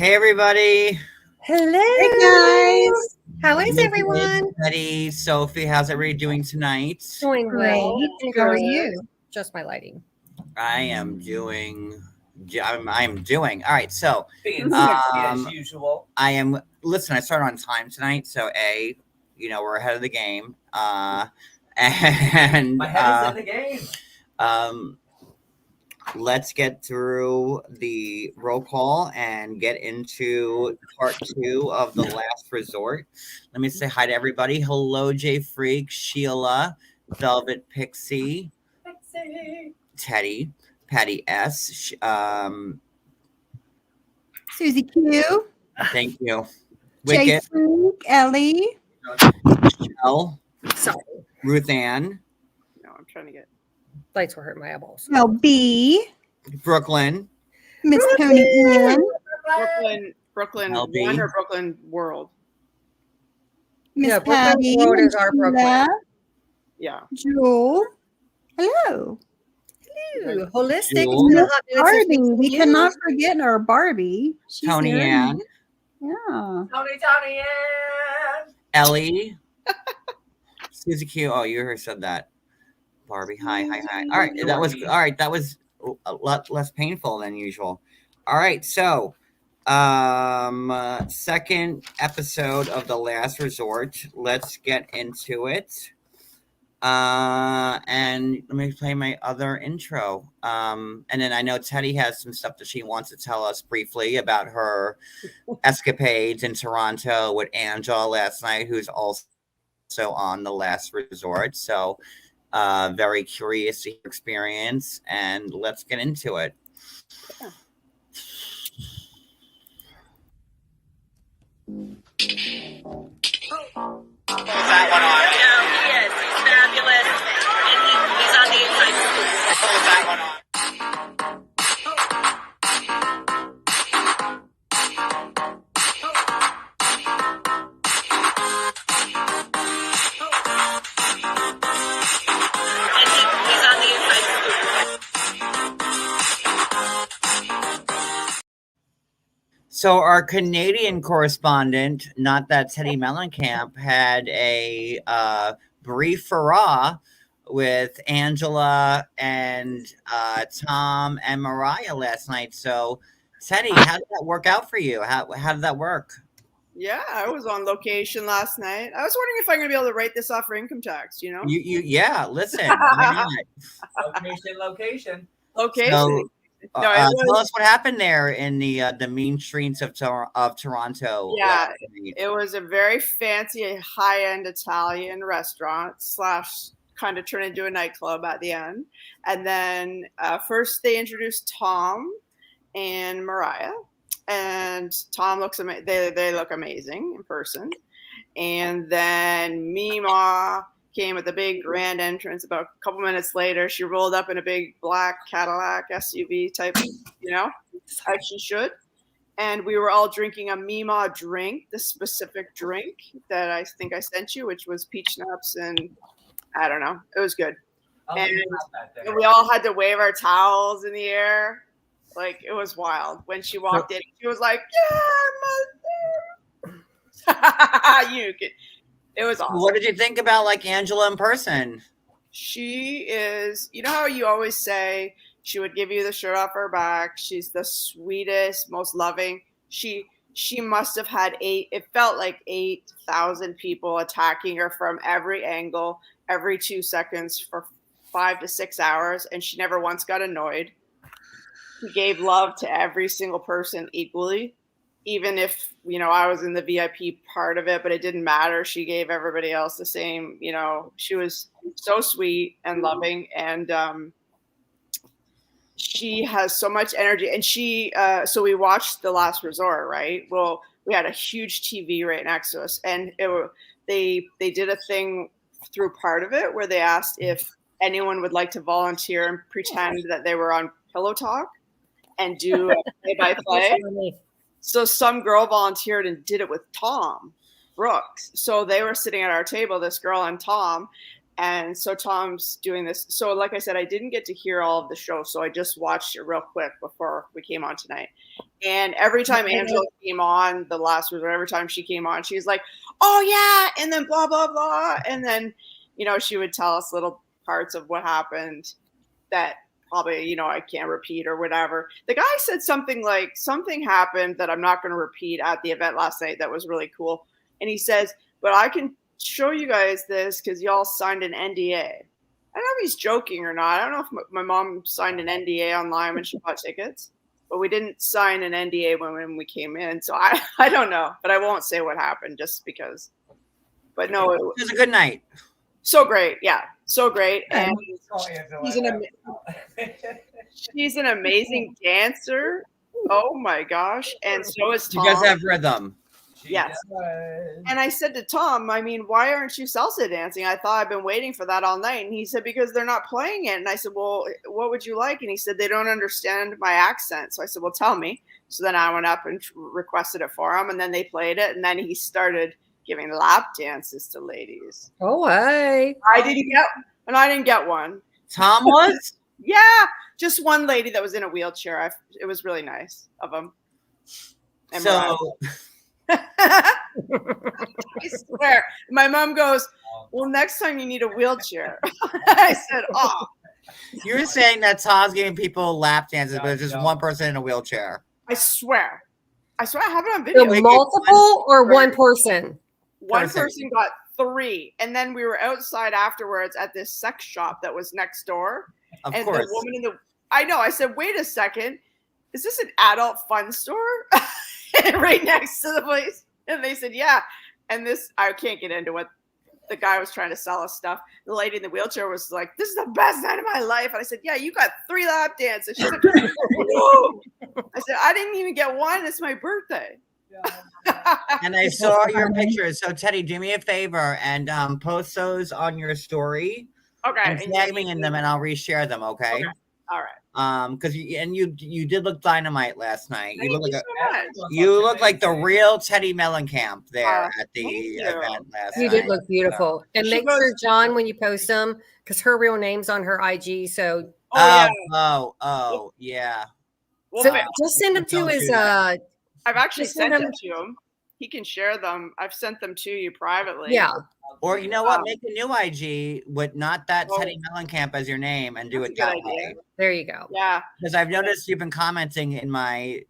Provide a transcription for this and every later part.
Hey, everybody. Hello. Hey guys. How is David, everyone? Betty, Sophie, how's everybody doing tonight? Doing well. Great. And How are yours? you? Just my lighting. I am doing. I'm doing. All right. So, Being sexy as um, usual. I am. Listen, I started on time tonight. So, we're ahead of the game. And My head is in the game. um, let's get through the roll call and get into part 2 of the last resort. Let me say hi to everybody. Hello, Jay Freak, Sheila, Velvet Pixie, Teddy, Patty S. Susie Q, Thank you. Jay Wicked, Freak, Ellie. Michelle, Sorry. Ruth Ann, No, I'm trying to get. Lights were hurting my eyeballs. LB, Brooklyn, Miss Tony Ann, Brooklyn LB. One or Brooklyn World. Miss Yeah, Brooklyn Patty, Road is our Sheila, Brooklyn. Yeah. Jewel. Hello. Ooh, holistic. Jewel. It's been a hot minute since Barbie. we've We seen cannot you. forget our Barbie. She's Tony here. Ann, Yeah. Tony, and Ellie, Susie Q. Oh, you heard said that. Barbie, hi. All right, that was a lot less painful than usual. All right, so second episode of The Last Resort. Let's get into it. And let me play my other intro. And then I know Teddy has some stuff that she wants to tell us briefly about her escapades in Toronto with Angela last night, who's also on The Last Resort. So very curious to hear her experience, and let's get into it. Yeah. That one on. He is. He's fabulous. And he's on the inside scoop. Pull that one on. And he's on the inside scoop. So our Canadian correspondent, not that Teddy Mellencamp, had a brief hurrah with Angela and Tom and Mariah last night. So, Teddy, how did that work out for you? How did that work? Yeah, I was on location last night. I was wondering if I'm going to be able to write this off for income tax, you know? Yeah, listen. Why not? Location. Location. So, No, it was- tell us what happened there in the mean streets of Toronto. Yeah, last night. it was a very fancy, high-end Italian restaurant / kind of turned into a nightclub at the end. And then first they introduced Tom and Mariah. And Tom looks amazing. They look amazing in person. And then Mima came with a big grand entrance. About a couple minutes later, she rolled up in a big black Cadillac SUV type, as she should. And we were all drinking a Mima drink, the specific drink that I think I sent you, which was peach nuts and I don't know. It was good. And we all had to wave our towels in the air. Like, it was wild. When she walked in, she was like, yeah, it was awesome. What did you think about like Angela in person? She is, you know how you always say she would give you the shirt off her back. She's the sweetest, most loving. She must have had it felt like 8,000 people attacking her from every angle, every 2 seconds for 5 to 6 hours. And she never once got annoyed. She gave love to every single person equally, even if, I was in the VIP part of it, but it didn't matter. She gave everybody else the same, she was so sweet and loving. And she has so much energy. And so we watched The Last Resort, right? Well, we had a huge TV right next to us. And they did a thing through part of it where they asked if anyone would like to volunteer and pretend that they were on Pillow Talk and do a play-by-play. So some girl volunteered and did it with Tom Brooks. So they were sitting at our table, this girl and Tom, And so Tom's doing this. So like I said, I didn't get to hear all of the show, so I just watched it real quick before we came on tonight. And every time Angela came on, the last was every time she came on, she's like, "Oh yeah," and then blah blah blah, and then she would tell us little parts of what happened that probably I can't repeat or whatever. The guy said something like something happened that I'm not going to repeat at the event last night that was really cool, and he says, "But I can show you guys this because y'all signed an NDA." I don't know if he's joking or not. I don't know if my mom signed an NDA online when she bought tickets, but we didn't sign an NDA when we came in. So I don't know, but I won't say what happened just because. But no, It was a good night. so great. Yeah, so great. And Oh, Angela, He's an she's an amazing dancer. Oh my gosh. And so is Tom. You guys have rhythm. Yes. And I said to Tom, I mean, why aren't you salsa dancing? I thought I've been waiting for that all night. And he said, because they're not playing it. And I said, well, what would you like? And he said, they don't understand my accent. So I said, well, tell me. So then I went up and requested it for him. And then they played it. And then he started giving lap dances to ladies. Oh, hey. I didn't get one. Tom was? Yeah. Just one lady that was in a wheelchair. It was really nice of him. And So I swear. My mom goes, well, next time you need a wheelchair. I said, oh. you're saying that Tom's giving people lap dances, but there's just one person in a wheelchair. I swear. I have it on video. So multiple or one person? One person got 3. And then we were outside afterwards at this sex shop that was next door. Of And course. the woman I know, I said, wait a second. Is this an adult fun store? Right next to the place. And they said, yeah. And I can't get into what the guy was trying to sell us stuff. The lady in the wheelchair was like, this is the best night of my life. And I said, yeah, you got 3 lap dances. She's like, no. I said, I didn't even get one. It's my birthday. And I saw your pictures. So Teddy, do me a favor and post those on your story. Okay. And tag me in them and I'll reshare them, okay? All right. Because you did look dynamite last night. Thank You look you like so much. you look like the real Teddy Mellencamp there at the thank you. event last You night. did look beautiful. And She make goes- sure, John, when you post them, because her real name's on her IG. So, Oh, Oh, yeah. Well, so just send them to Don't his do that. I've actually just send sent them- them to him. He can share them. I've sent them to you privately. yeah. Or you know what? Make a new IG with not that Oh. Teddy Mellencamp as your name and do That's it a good that way. idea. There you go. Yeah. Because I've noticed you've been commenting in my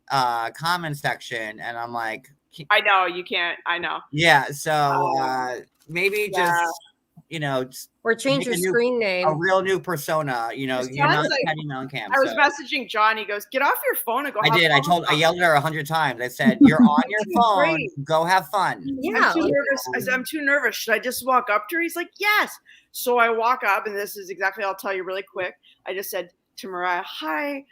comment section, and I'm like, I know. You can't. I know. yeah. So maybe Yeah. just Or change Make your a new- screen name. a real new persona. You're sounds not like- Teddy Mellencamp. I was so. messaging John. He goes, "Get off your phone and go." I have did. fun." I yelled at her 100 times. I said, "You're on your phone. Great. Go have fun." Yeah. I'm too nervous. I said, I'm too nervous. Should I just walk up to her? He's like, yes. So I walk up, and this is exactly, I'll tell you really quick. I just said to Mariah, hi.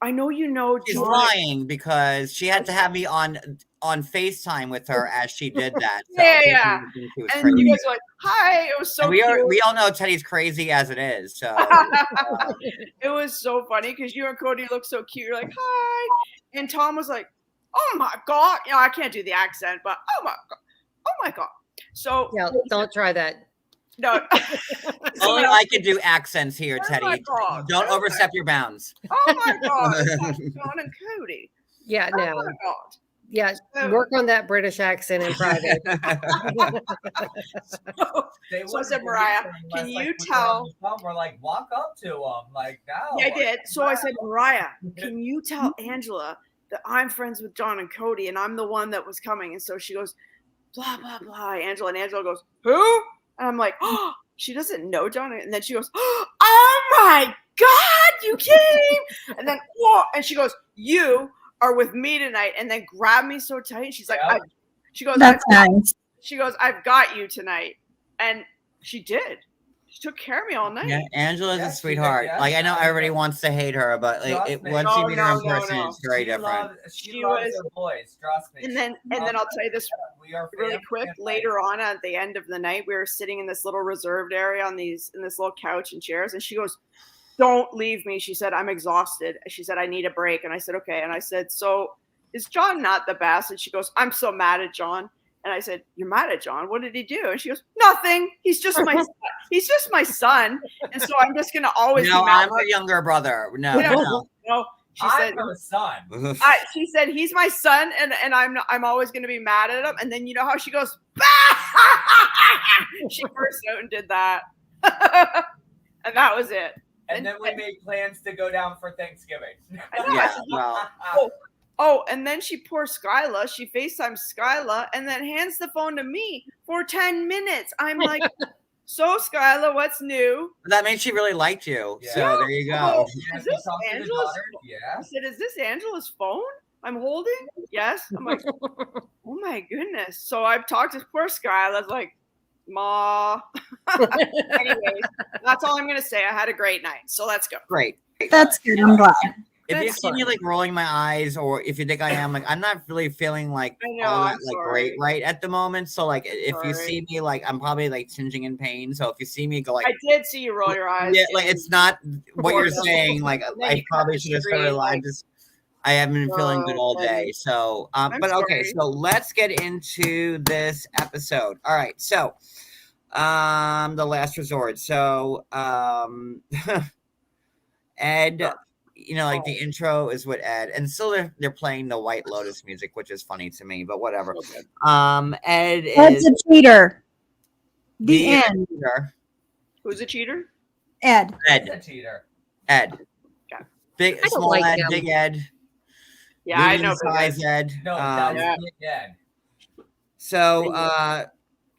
I know you know She's John. lying because she had to have me on FaceTime with her as she did that. Yeah. She was And crazy. you guys were like, hi. It was so And cute. we all know Teddy's crazy as it is. So It was so funny because you and Cody look so cute. You're like, hi. And Tom was like, oh my God. I can't do the accent, but oh my God. Oh my God. So Yeah, don't try that. no. only I can do accents here, Oh my Teddy. God. Don't Oh my- overstep your bounds. Oh my God. John and Cody. Yeah, Oh no. my God. Yeah, So- work on that British accent in private. So I said, Mariah, can you tell- We're like, walk up to him. Like, no. Yeah, I did. So I said, Mariah, can you tell Angela that I'm friends with John and Cody and I'm the one that was coming? And so she goes, blah, blah, blah. Angela, and Angela goes, who? And I'm like, oh, she doesn't know John. And then she goes, oh my God, you came. And then, whoa. And she goes, you are with me tonight. And then grabbed me so tight. She's like, Yeah. she goes, That's nice. she goes, I've got you tonight. And she did. She took care of me all night. Yeah, Angela's Yeah, a she sweetrart. did, yeah. Like I know everybody wants to hate her, but like Trust me. once No, you meet her in no, person, no. it's very She different. She loves was- her voice. Trust me. And then I'll tell you this we are really family quick. and Later on at the end of the night, we were sitting in this little reserved area in this little couch and chairs, and she goes, don't leave me. She said, I'm exhausted. She said, I need a break. And I said, okay. And I said, so is John not the best? And she goes, I'm so mad at John. And I said, "You're mad at John? What did he do?" And she goes, "Nothing. He's just my son. He's just my son, and so I'm just gonna always No, be mad." I'm her younger brother. No, You know, no. No, she I'm said, her son. she said, "He's my son, and I'm always gonna be mad at him." And then you know how she goes, she burst out and did that, and that was it. And then we made plans to go down for Thanksgiving. I know. I Yeah, said, well, Oh, and then she poor Skyla. She FaceTimes Skyla and then hands the phone to me for 10 minutes. I'm like, "So Skyla, what's new?" that means she really liked you. Yeah. So there you go. Oh, Yeah, Is we this talked to the Angela's daughter. Yeah. I said, "Is this Angela's phone I'm holding?" "Yes." I'm like, "Oh my goodness." So I've talked to poor Skyla. I was like, "Ma." Anyways, that's all I'm going to say. I had a great night. So let's go. Great. That's good. I'm glad. If you That's see me fun. like rolling my eyes, or if you think I am, like I'm not really feeling like I know, all that I'm like sorry. great right at the moment. So like if you Sorry. see me, like I'm probably like singeing in pain. So if you see me go like I did see you roll your eyes. yeah, like it's not what you're Poor saying. Like And then I you probably cut should have the started. screen, I like, just I haven't been feeling good all buddy. day. So I'm but okay, sorry. so let's get into this episode. All right, so the last resort. So Ed, you know, like the intro is with Ed, and still they're playing the White Lotus music, which is funny to me, but whatever. Ed Ed's is a cheater. The end. cheater. Who's a cheater? Ed. He's a Ed, cheater. Ed, Okay. big, I don't small like Ed, him. big Ed, Yeah, I medium know. but size Ed. No, Um, that's Big Ed. so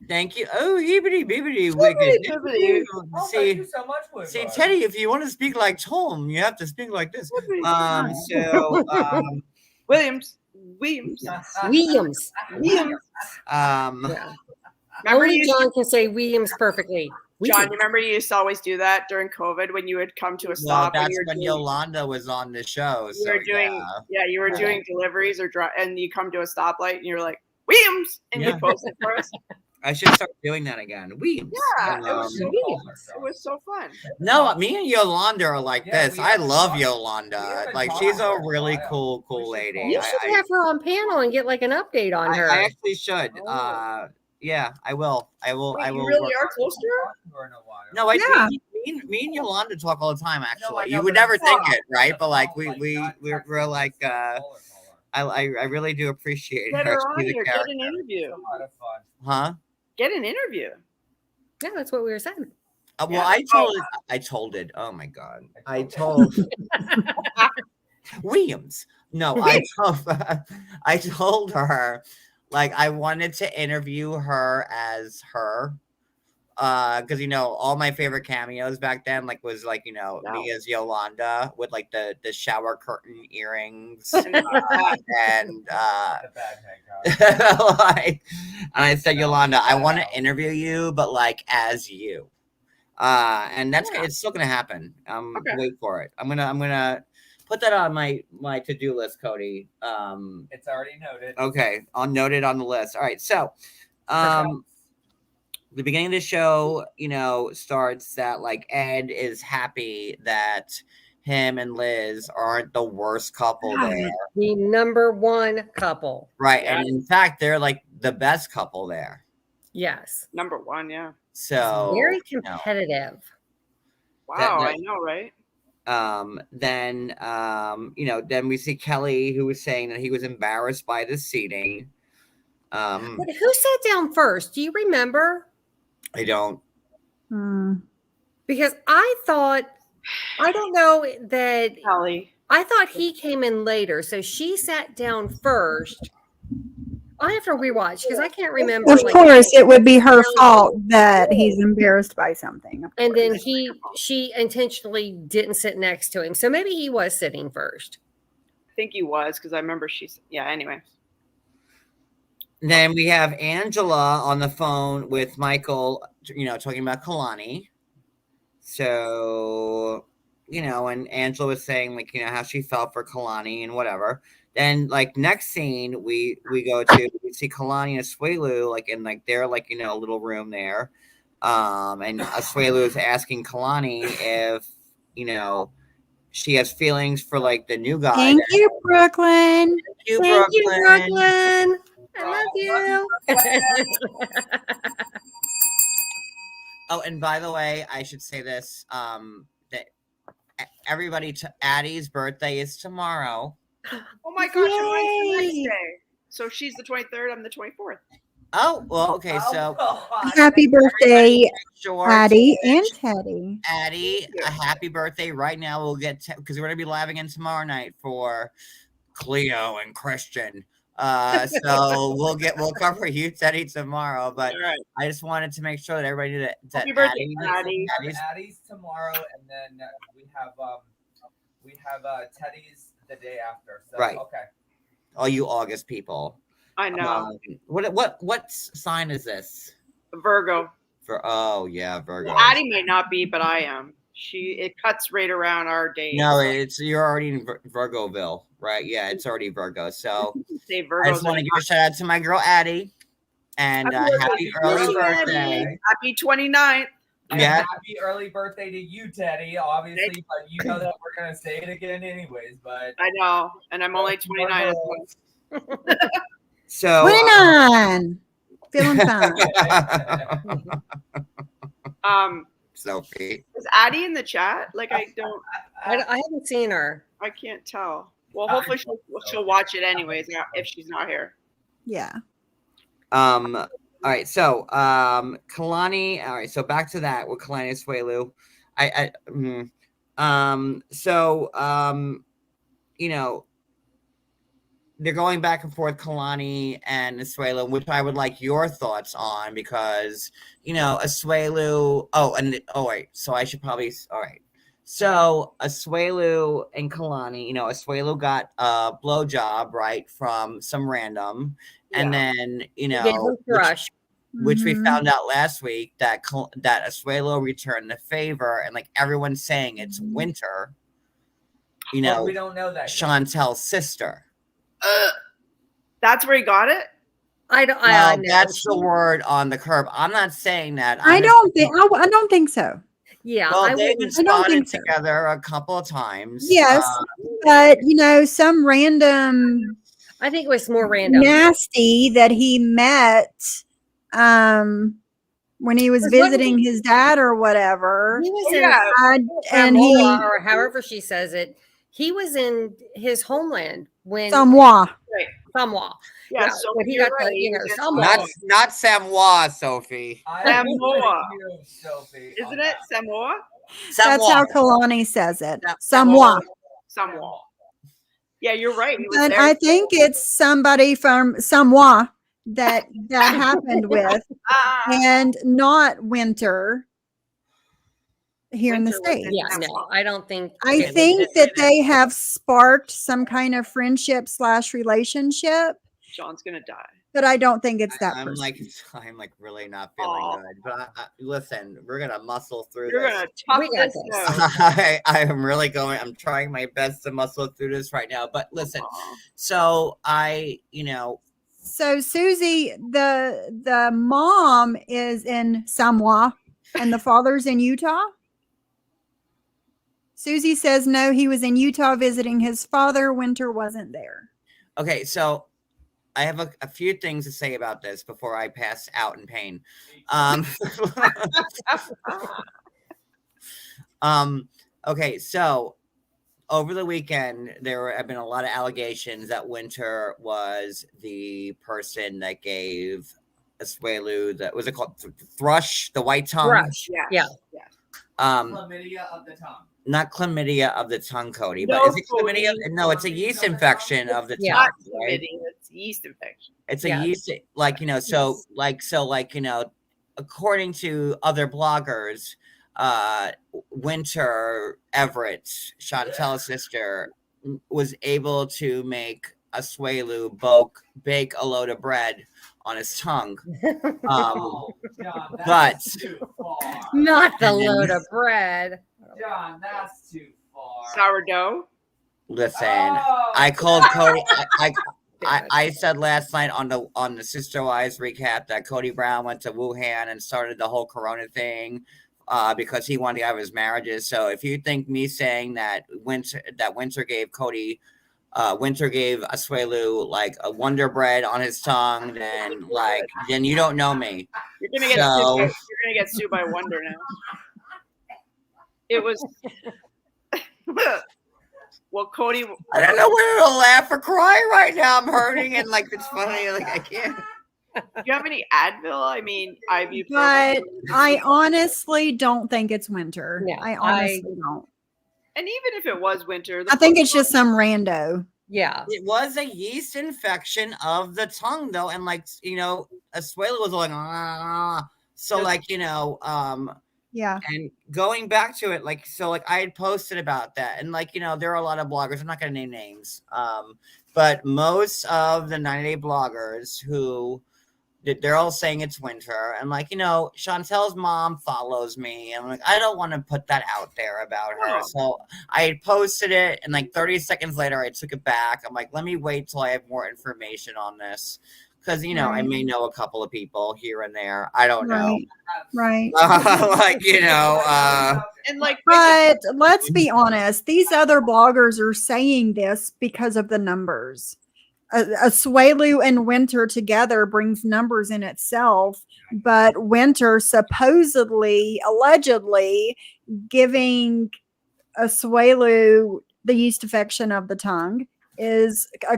thank you. Oh, hibbity bibbity wicked. bibbity. Oh, thank See, you so much, Woodward. see, Teddy, if you want to speak like Tom, you have to speak like this. So Williams. Williams. Williams. Yeah. Remember Only you, John can say Williams perfectly. John, Williams. you remember you used to always do that during COVID when you would come to a well, stop and that's you were when doing, Yolanda was on the show. you So were doing you were Yeah. doing deliveries and you come to a stoplight and you're like, "Williams," and Yeah. you posted for us. I should start doing that again. We Yeah, it was so Williams. It was so fun. no, me and Yolanda are like Yeah, this. we I haven't love talked- we Yolanda. haven't Like talked she's to her a in a really while. cool We should lady. talk You to should I- have her on panel and get like an update on her. I actually should. Oh. Yeah, I will. I will. Wait, I you will. really work are on it. close to her? Talked to her in a while. No, I Yeah. me and Yolanda talk all the time. Actually, I you know, would but never I'm think not- it, right? But like not we're like Call her. I really do appreciate Get her. her on She's a here. Get character. an interview. A lot of fun. Huh? Get an interview. Yeah, that's what we were saying. Well, Yeah. I told it. Oh my god! I told Williams. No, I told her like I wanted to interview her as her. Because you know all my favorite cameos back then like was like me as Yolanda with like the shower curtain earrings and The bad guy. like, and I said Yolanda, I want to interview you, but like as you. And that's Yeah. it's still gonna happen. Okay. Wait for it. I'm gonna put that on my to-do list, Cody. It's already noted. Okay, noted on the list. All right, so the beginning of the show, starts that like Ed is happy that him and Liz aren't the worst couple there. The number one couple. Right. Yeah. And in fact, they're like the best couple there. Yes. Number one, yeah. So Very competitive. Wow, that- I know, right? then we see Kelly, who was saying that he was embarrassed by the seating. But who sat down first? Do you remember? I don't. Because I don't know that Kelly. I thought he came in later. So she sat down first. I have to rewatch because I can't remember. Of course, it would be her fault that he's embarrassed by something. of And then course. she intentionally didn't sit next to him. So maybe he was sitting first. I think he was because I remember anyway. Then we have Angela on the phone with Michael, talking about Kalani. So, and Angela was saying like, how she felt for Kalani and whatever. Then like next scene, we see Kalani and Asuelu like in like their like, little room there. And Asuelu is asking Kalani if, she has feelings for like the new guy. Thank you, Brooklyn. Thank you, Thank you, Brooklyn. I love you. Oh, and by the way, I should say this: that everybody, Addie's birthday is tomorrow. Oh my gosh, and mine's the next Yay. day. So she's the 23rd, I'm the 24th. Oh, well, okay, so Happy birthday, sure, Addie and Teddy. Addie, a happy birthday right now. We'll get because we're gonna be live again tomorrow night for Cleo and Christian. So we'll cover you, Teddy, tomorrow. But All right. I just wanted to make sure that everybody knew that Happy birthday, Addie, Addie. Addie's tomorrow, and then we have Teddy's the day after. So Right. okay. all you August people. I know. What sign is this? Virgo. Oh yeah, Virgo. Addie may not be, but I am. It cuts right around our date. No, you're already in Virgoville, right? Yeah, it's already Virgo. So Say I Virgo. just want to give a shout out to my girl Addie, and happy early birthday. Happy 29th. And Yeah. happy early birthday to you, Teddy. Obviously, but you know that we're gonna say it again anyways. But I know, and I'm only 29 as well. So 29. Feeling fine. Sophie. Is Addie in the chat? Like I haven't seen her. I can't tell. Well, hopefully she'll watch it anyways if she's not here. Yeah. All right, so Kalani. All right, so back to that with Kalani Swelu. You know, they're going back and forth, Kalani and Asuelu, which I would like your thoughts on because, you know, Asuelu. Wait. So I should probably. All right. So Asuelu and Kalani, you know, Asuelu got a blowjob, right, from some random. And then, you know, which we Mhm. found out last week that Asuelu returned the favor, and like everyone's saying it's Winter. You know, well, we don't know that. Chantel's sister. That's where he got it. I don't. Well, know. that's the word on the curb. I'm not saying that. I don't think so. Yeah, Well, I they've been wouldn't. I don't spotted think so. together a couple of times. Yes, but you know, some random I think it was more random. nasty that he met when he was Was what visiting his dad or whatever. He was Oh, in yeah. And he Samoa, or however she says it. He was in his homeland when Samoa. Samoa. Yeah, Yeah, so when he you're got the, right, you know, he was in Samoa. Not Samoa, Sophie. I Samoa. agree with you, Sophie, on Isn't it that. Samoa? That's Samoa. how Kalani says it. Yeah, Samoa. Samoa. Yeah, you're right. He was And there. I think it's somebody from Samoa that happened with, and not Winter here in the Winter was States. in Yeah, no, I don't think. I Okay, think that they have sparked some kind of friendship / relationship, John's gonna die. but I don't think it's that I'm person. like really not feeling Aw. good. But listen, we're gonna muscle through You're this. gonna tough We got this this. out. I am really going. I'm trying my best to muscle through this right now. But listen, Aw. so So Susie, the mom is in Samoa and the father's in Utah. Susie says no, he was in Utah visiting his father. Winter wasn't there. okay, so I have a few things to say about this before I pass out in pain. Okay, so over the weekend, there have been a lot of allegations that Winter was the person that gave Asuelu was it called thrush, the white tongue? Thrush. Yeah. Yeah. Chlamydia of the tongue. Not chlamydia of the tongue, Cody, No, but is it Cody. chlamydia? No, it's a yeast infection of the Yeah. tongue. Not Right? chlamydia, it's yeast infection. It's a Yeah. yeast, like, you know, according to other bloggers, Winter Everett, Chantel's sister, was able to make Asuelu bake a load of bread on his tongue. Oh, John, but- that's too far. Not the And then- load of bread. John, that's too far. Sourdough. Listen, Oh, I called Cody. Damn it. I said last night on the Sister Wives recap that Cody Brown went to Wuhan and started the whole Corona thing because he wanted to have his marriages. So if you think me saying that Winter gave Cody Winter gave Asuelu like a Wonder Bread on his tongue, then you don't know me. You're gonna get sued by Wonder now. It was well, Cody. I don't know whether to laugh or cry right now. I'm hurting and like it's funny. Like I can't. Do you have any Advil? I mean, ibuprofen. But I honestly don't think it's Winter. Yeah, I honestly don't. And even if it was Winter, I think it's just some rando. Yeah. It was a yeast infection of the tongue, though, and like Asuelu was like, ah. So like Yeah. and going back to it, like I had posted about that, and like there are a lot of bloggers. I'm not going to name names, but most of the 90-day bloggers who they're all saying it's Winter, and like Chantel's mom follows me, and like I don't want to put that out there about her, so I had posted it, and like 30 seconds later I took it back. I'm like, let me wait till I have more information on this, because I may know a couple of people here and there. I don't know, Right. and like, But let's be honest, these other bloggers are saying this because of the numbers. Asuelu and Winter together brings numbers in itself, but Winter supposedly, allegedly giving Asuelu the yeast infection of the tongue is a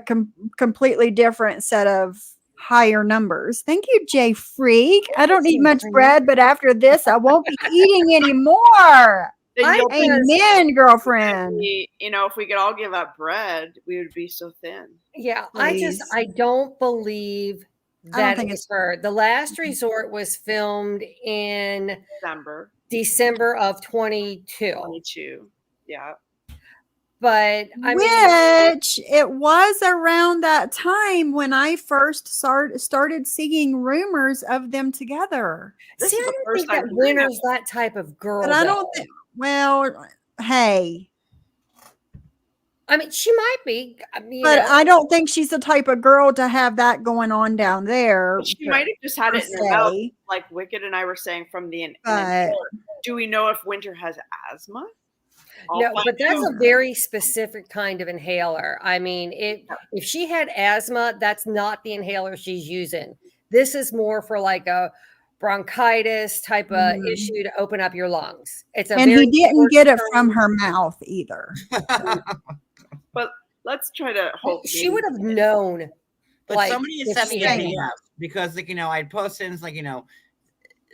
completely different set of higher numbers. Thank you, Jay Freak. I don't eat much bread, but after this, I won't be eating anymore. Amen, girlfriend. If we could all give up bread, we would be so thin. Yeah. Please. I don't believe I don't that think it's her. The Last Resort was filmed in December of 22. 22. Yeah. But I mean, Which it was around that time when I first started seeing rumors of them together. This see, is I the don't first think that time hearing Winter's that type of girl. But I don't though. think, well, hey, I mean, she might be. I mean, but I don't think she's the type of girl to have that going on down there. She might have just had per it in her mouth, se. like Wicked and I were saying from the But- do we know if Winter has asthma? no, but that's a very specific kind of inhaler. I mean, if she had asthma, that's not the inhaler she's using. This is more for like a bronchitis type of issue to open up your lungs. It's a And very he didn't get it from short-term- her mouth either. But let's try to hope She would have known. But like, somebody if sent me she a had- DM because I posted, and it's like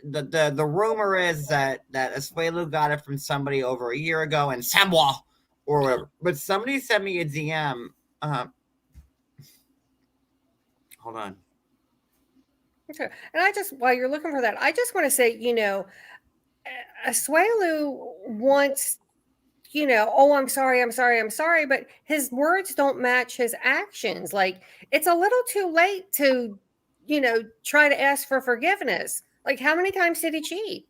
the rumor is that Asuelu got it from somebody over a year ago in Samoa or whatever. But somebody sent me a DM. Hold on. Okay. And while you're looking for that, I just want to say, Asuelu wants, oh, I'm sorry, but his words don't match his actions. Like, it's a little too late to, try to ask for forgiveness. Like, how many times did he cheat?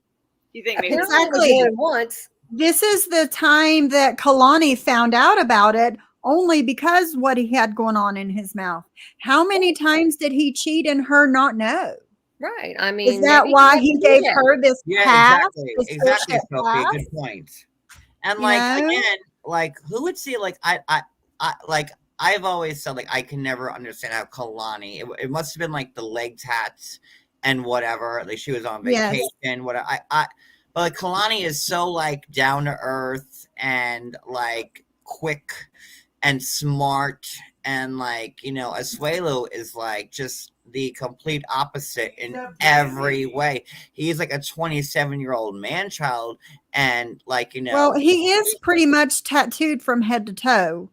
You think maybe Apparently it was Exactly. more than once. This is the time that Kalani found out about it only because what he had going on in his mouth. How many times did he cheat and her not know? Right. I mean, Is that maybe why he he had to gave do that. her this Yeah, pass? this exactly, bullshit Sophie. pass? Good point. And You like know? again, like who would see like I like I've always said like I can never understand how Kalani. It must have been like the leg tats and whatever. Like she was on Yes. vacation. What but like Kalani is so like down to earth and like quick and smart, and like Asuelu is like just the complete opposite in every way. He's like a 27-year-old man child, and like Well, he is pretty much tattooed from head to toe.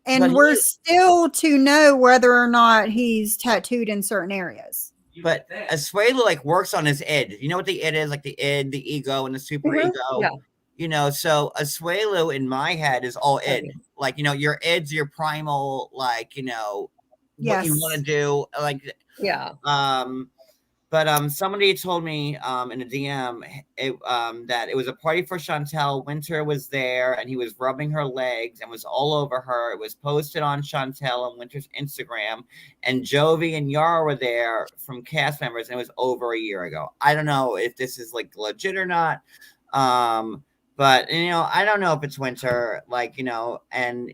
And But we're he- still to know whether or not he's tattooed in certain areas. But Asuelu like works on his id. You know what the id is? Like the id, the ego, and the super Mhm. ego. Yeah. So Asuelu in my head is all id. Okay. Like, your id's your primal, like, what you Yes. want to do. Like, Yeah. but somebody told me in a DM that it was a party for Chantel. Winter was there and he was rubbing her legs and was all over her. It was posted on Chantel and Winter's Instagram, and Jovi and Yara were there from cast members, and it was over a year ago. I don't know if this is like legit or not. But I don't know if it's Winter, like, and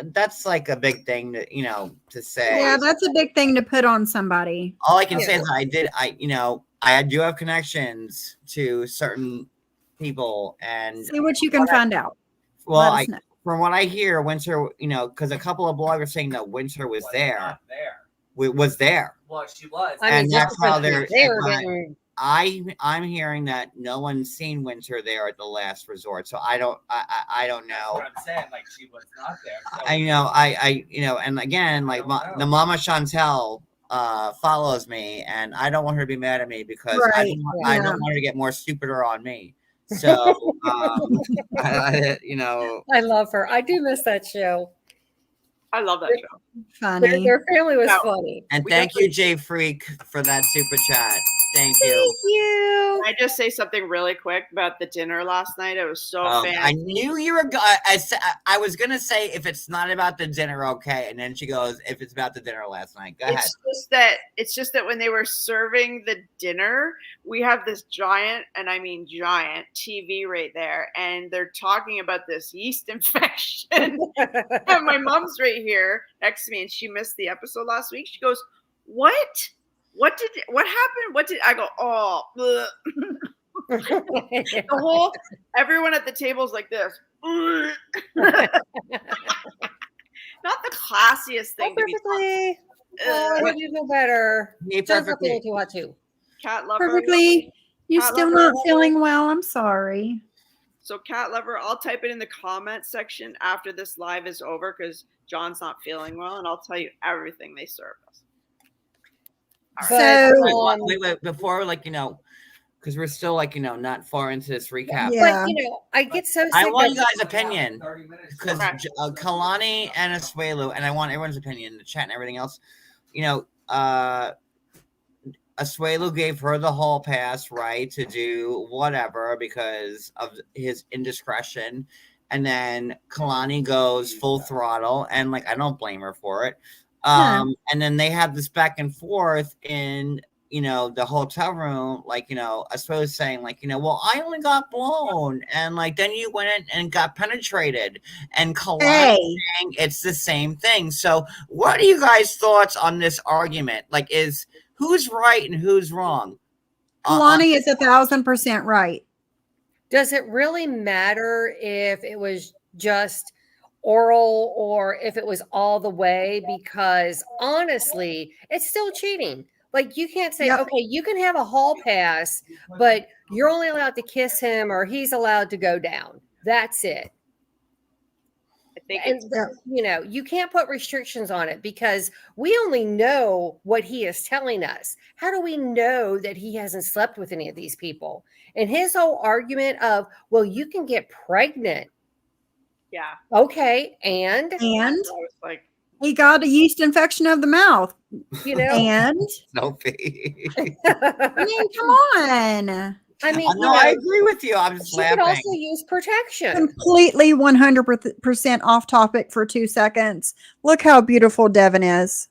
that's like a big thing to, to say. Yeah, that's a big thing to put on somebody. All I can say Yeah. is I do have connections to certain people, and See what you can find out. well, Let us know. from what I hear, Winter, because a couple of bloggers saying that Winter was there, Not there. was there. Well, she was. I mean, And just that's how because they're- they were but- getting I'm hearing that no one's seen Winter there at the last resort, so I don't That's know. what I'm saying. Like she was not there. So And again, like I don't know. the Mama Chantel follows me, and I don't want her to be mad at me because I Right, I yeah. don't want her to get more stupider on me. So I love her. I do miss that show. I love that show. Funny. Their family was No. funny. and We thank definitely- you, Jay Freak, for that super chat. Thank you. Thank you. Can I just say something really quick about the dinner last night? It was so I fancy. knew you were. I was gonna say if it's not about the dinner, okay, and then she goes, if it's about the dinner last night. Go ahead. It's just that when they were serving the dinner, we have this giant, and I mean giant, TV right there, and they're talking about this yeast infection. And my mom's right here next to me, and she missed the episode last week. She goes, "What? What happened? What did I go? Oh, bleh." The whole everyone at the table's like this. Not the classiest thing to be Perfectly. Oh, I Ugh. hope you feel better. Me John's not perfectly. feeling too hot too. Cat lover. Perfectly. You Cat still lover. not feeling well? I'm sorry. So cat lover, I'll type it in the comment section after this live is over because John's not feeling well, and I'll tell you everything they served us. But, So Wait, before because we're still not far into this recap. Yeah. But I get so sick. I want of- you guys' opinion 30 minutes. because Okay. Kalani and Asuelu, and I want everyone's opinion in the chat and everything else. Asuelu gave her the hall pass, right, to do whatever because of his indiscretion. And then Kalani goes full throttle, and I don't blame her for it. And then they have this back and forth in the hotel room, Asuelu saying, well, I only got blown, and then you went in and got penetrated, and Kalani hey, saying it's the same thing. So, what are you guys' thoughts on this argument? Is who's right and who's wrong? Kalani is 1,000% right. Does it really matter if it was just oral or if it was all the way? Because honestly, it's still cheating. You can't say, Yep. okay, you can have a hall pass, but you're only allowed to kiss him or he's allowed to go down. That's it. I think And it's you can't put restrictions on it because we only know what he is telling us. How do we know that he hasn't slept with any of these people? And his whole argument of, well, you can get pregnant. yeah. Okay, and And I was like, he got a yeast infection of the mouth. And Sophie. I mean, come on. I mean, No, I agree with you. I'm just she could laughing. also use protection. Completely 100% off topic for 2 seconds. Look how beautiful Devin is.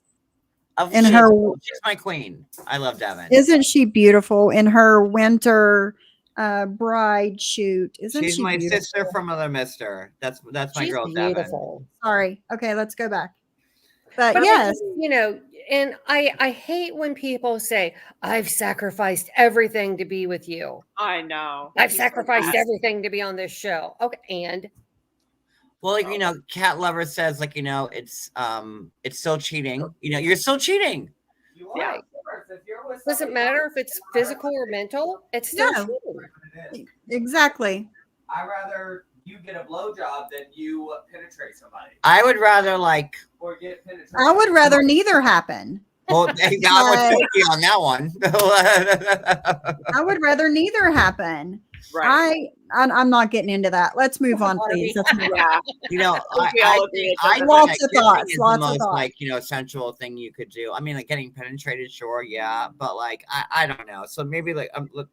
And She's my queen. I love Devin. Isn't she beautiful in her winter bride shoot? Isn't She's she my beautiful? sister from Mother Mister. That's my She's girl, Devin. beautiful. Sorry. Okay, let's go back. But But yes, and I hate when people say, I've sacrificed everything to be with you. I know. I've He's so sacrificed bad. everything to be on this show. Okay, and Well, Cat Lover says it's still cheating. You're still cheating. You Yeah. are. Of course. If you're with doesn't somebody matter else, if it's I'd physical or rather- mental, it's still No. cheating. What it is. exactly. I'd rather you get a blowjob than you penetrate somebody I would rather or get penetrated. I would rather neither happen. Well, I would Sophie on that one. I would rather neither happen. Right. I'm not getting into that. Let's move on, please. Let's move on. Yeah. I we all think agree I it's think Lots that of kissing thoughts, is lots the of most thoughts. sensual thing you could do. I mean, getting penetrated, sure, yeah, but I don't know. So maybe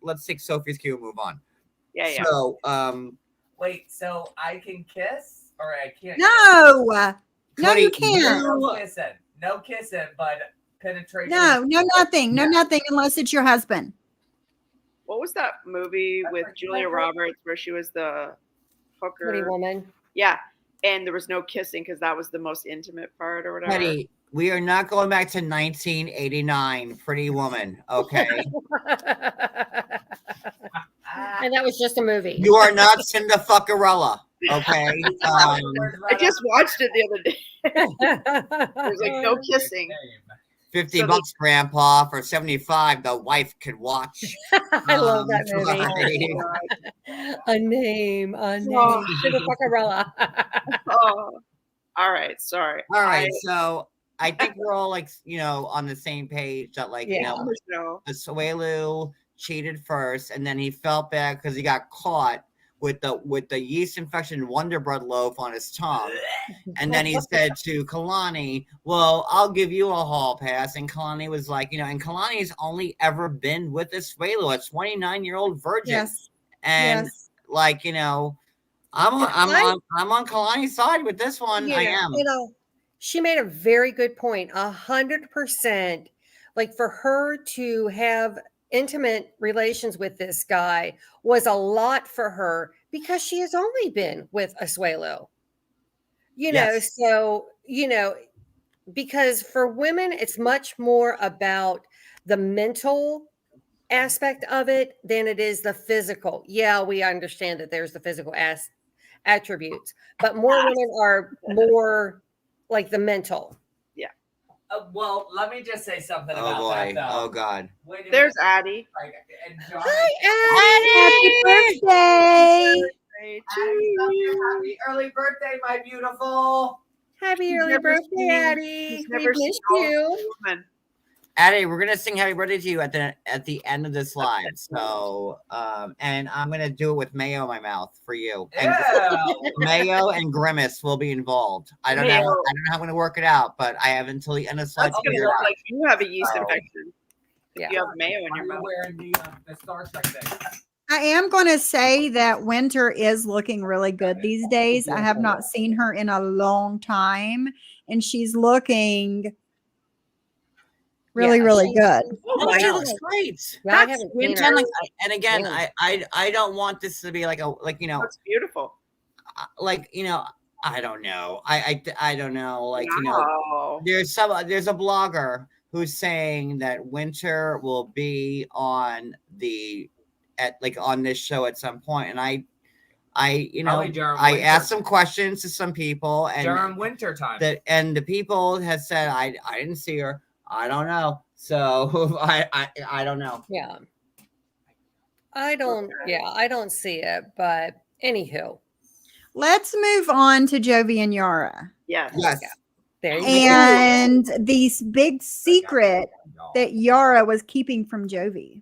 let's take Sophie's cue and move on. Yeah. So Wait, so I can kiss or I can't? No, no, Cody, you can't. No kissing. No kissing, but penetration. No, nothing. No, nothing unless it's your husband. What was that movie with Julia Roberts where she was the Pretty hooker? woman. Yeah. and there was no kissing because that was the most intimate part or whatever. Teddy, we are not going back to 1989, Pretty Woman. Okay, And that was just a movie. you are not Cinderfuckerella. Okay, I just watched it the other day. There's like no kissing. 50 So bucks, Grandpa. For 75, the wife could watch. I love that Right. movie. A name, Oh. Cinderfuckerella. Oh, all right. Sorry. All right, so I think we're all like, on the same page that like, Yeah. No. Asuelu cheated first, and then he felt bad because he got caught with the yeast infection Wonder Bread loaf on his tongue. And then he said to Kalani, well, I'll give you a hall pass. And Kalani was like, and Kalani's only ever been with Asuelu, a 29-year-old virgin. Yes. And yes. like, I'm on Kalani's side with this one. I am. She made a very good point. 100%. Like for her to have intimate relations with this guy was a lot for her because she has only been with Asuelu. Yes. So, because for women, it's much more about the mental aspect of it than it is the physical. Yeah, we understand that there's the physical attributes, but more women are more like the mental. Well, let me just say something Oh about boy. that. Oh Though. God. Wait a minute. There's Addie. Like, and John, Happy birthday. Hey, happy early birthday, my beautiful. Happy He's early never birthday, seen- Addie. he's We never seen missed all you. women. Addie, we're gonna sing happy birthday to you at the end of this live. So and I'm gonna do it with mayo in my mouth for you. And Yeah. mayo and grimace will be involved. I don't know Mayo. how I'm gonna work it out, but I have until the end of this live That's to gonna figure it look out. like you have a yeast Oh. infection. Yeah. You have mayo in Why your are you mouth. wearing the Star Trek thing? I am going to say that Winter is looking really good these days. I have not seen her in a long time, and she's looking really, Yeah, really she's- good. Oh, my she God. looks great. Yeah, I haven't seen Winter, her. and again, Yeah. I don't want this to be like That's beautiful. I don't know. I don't know. Wow. There's a blogger who's saying that Winter will be on on this show at some point, and I Probably during I winter. asked some questions to some people, and During winter time. the people have said I didn't see her. I don't know. So I don't know. Yeah. I don't see it, but anywho, Let's move on to Jovi and Yara. Yes. Yes. there you go. And this big secret that Yara was keeping from Jovi.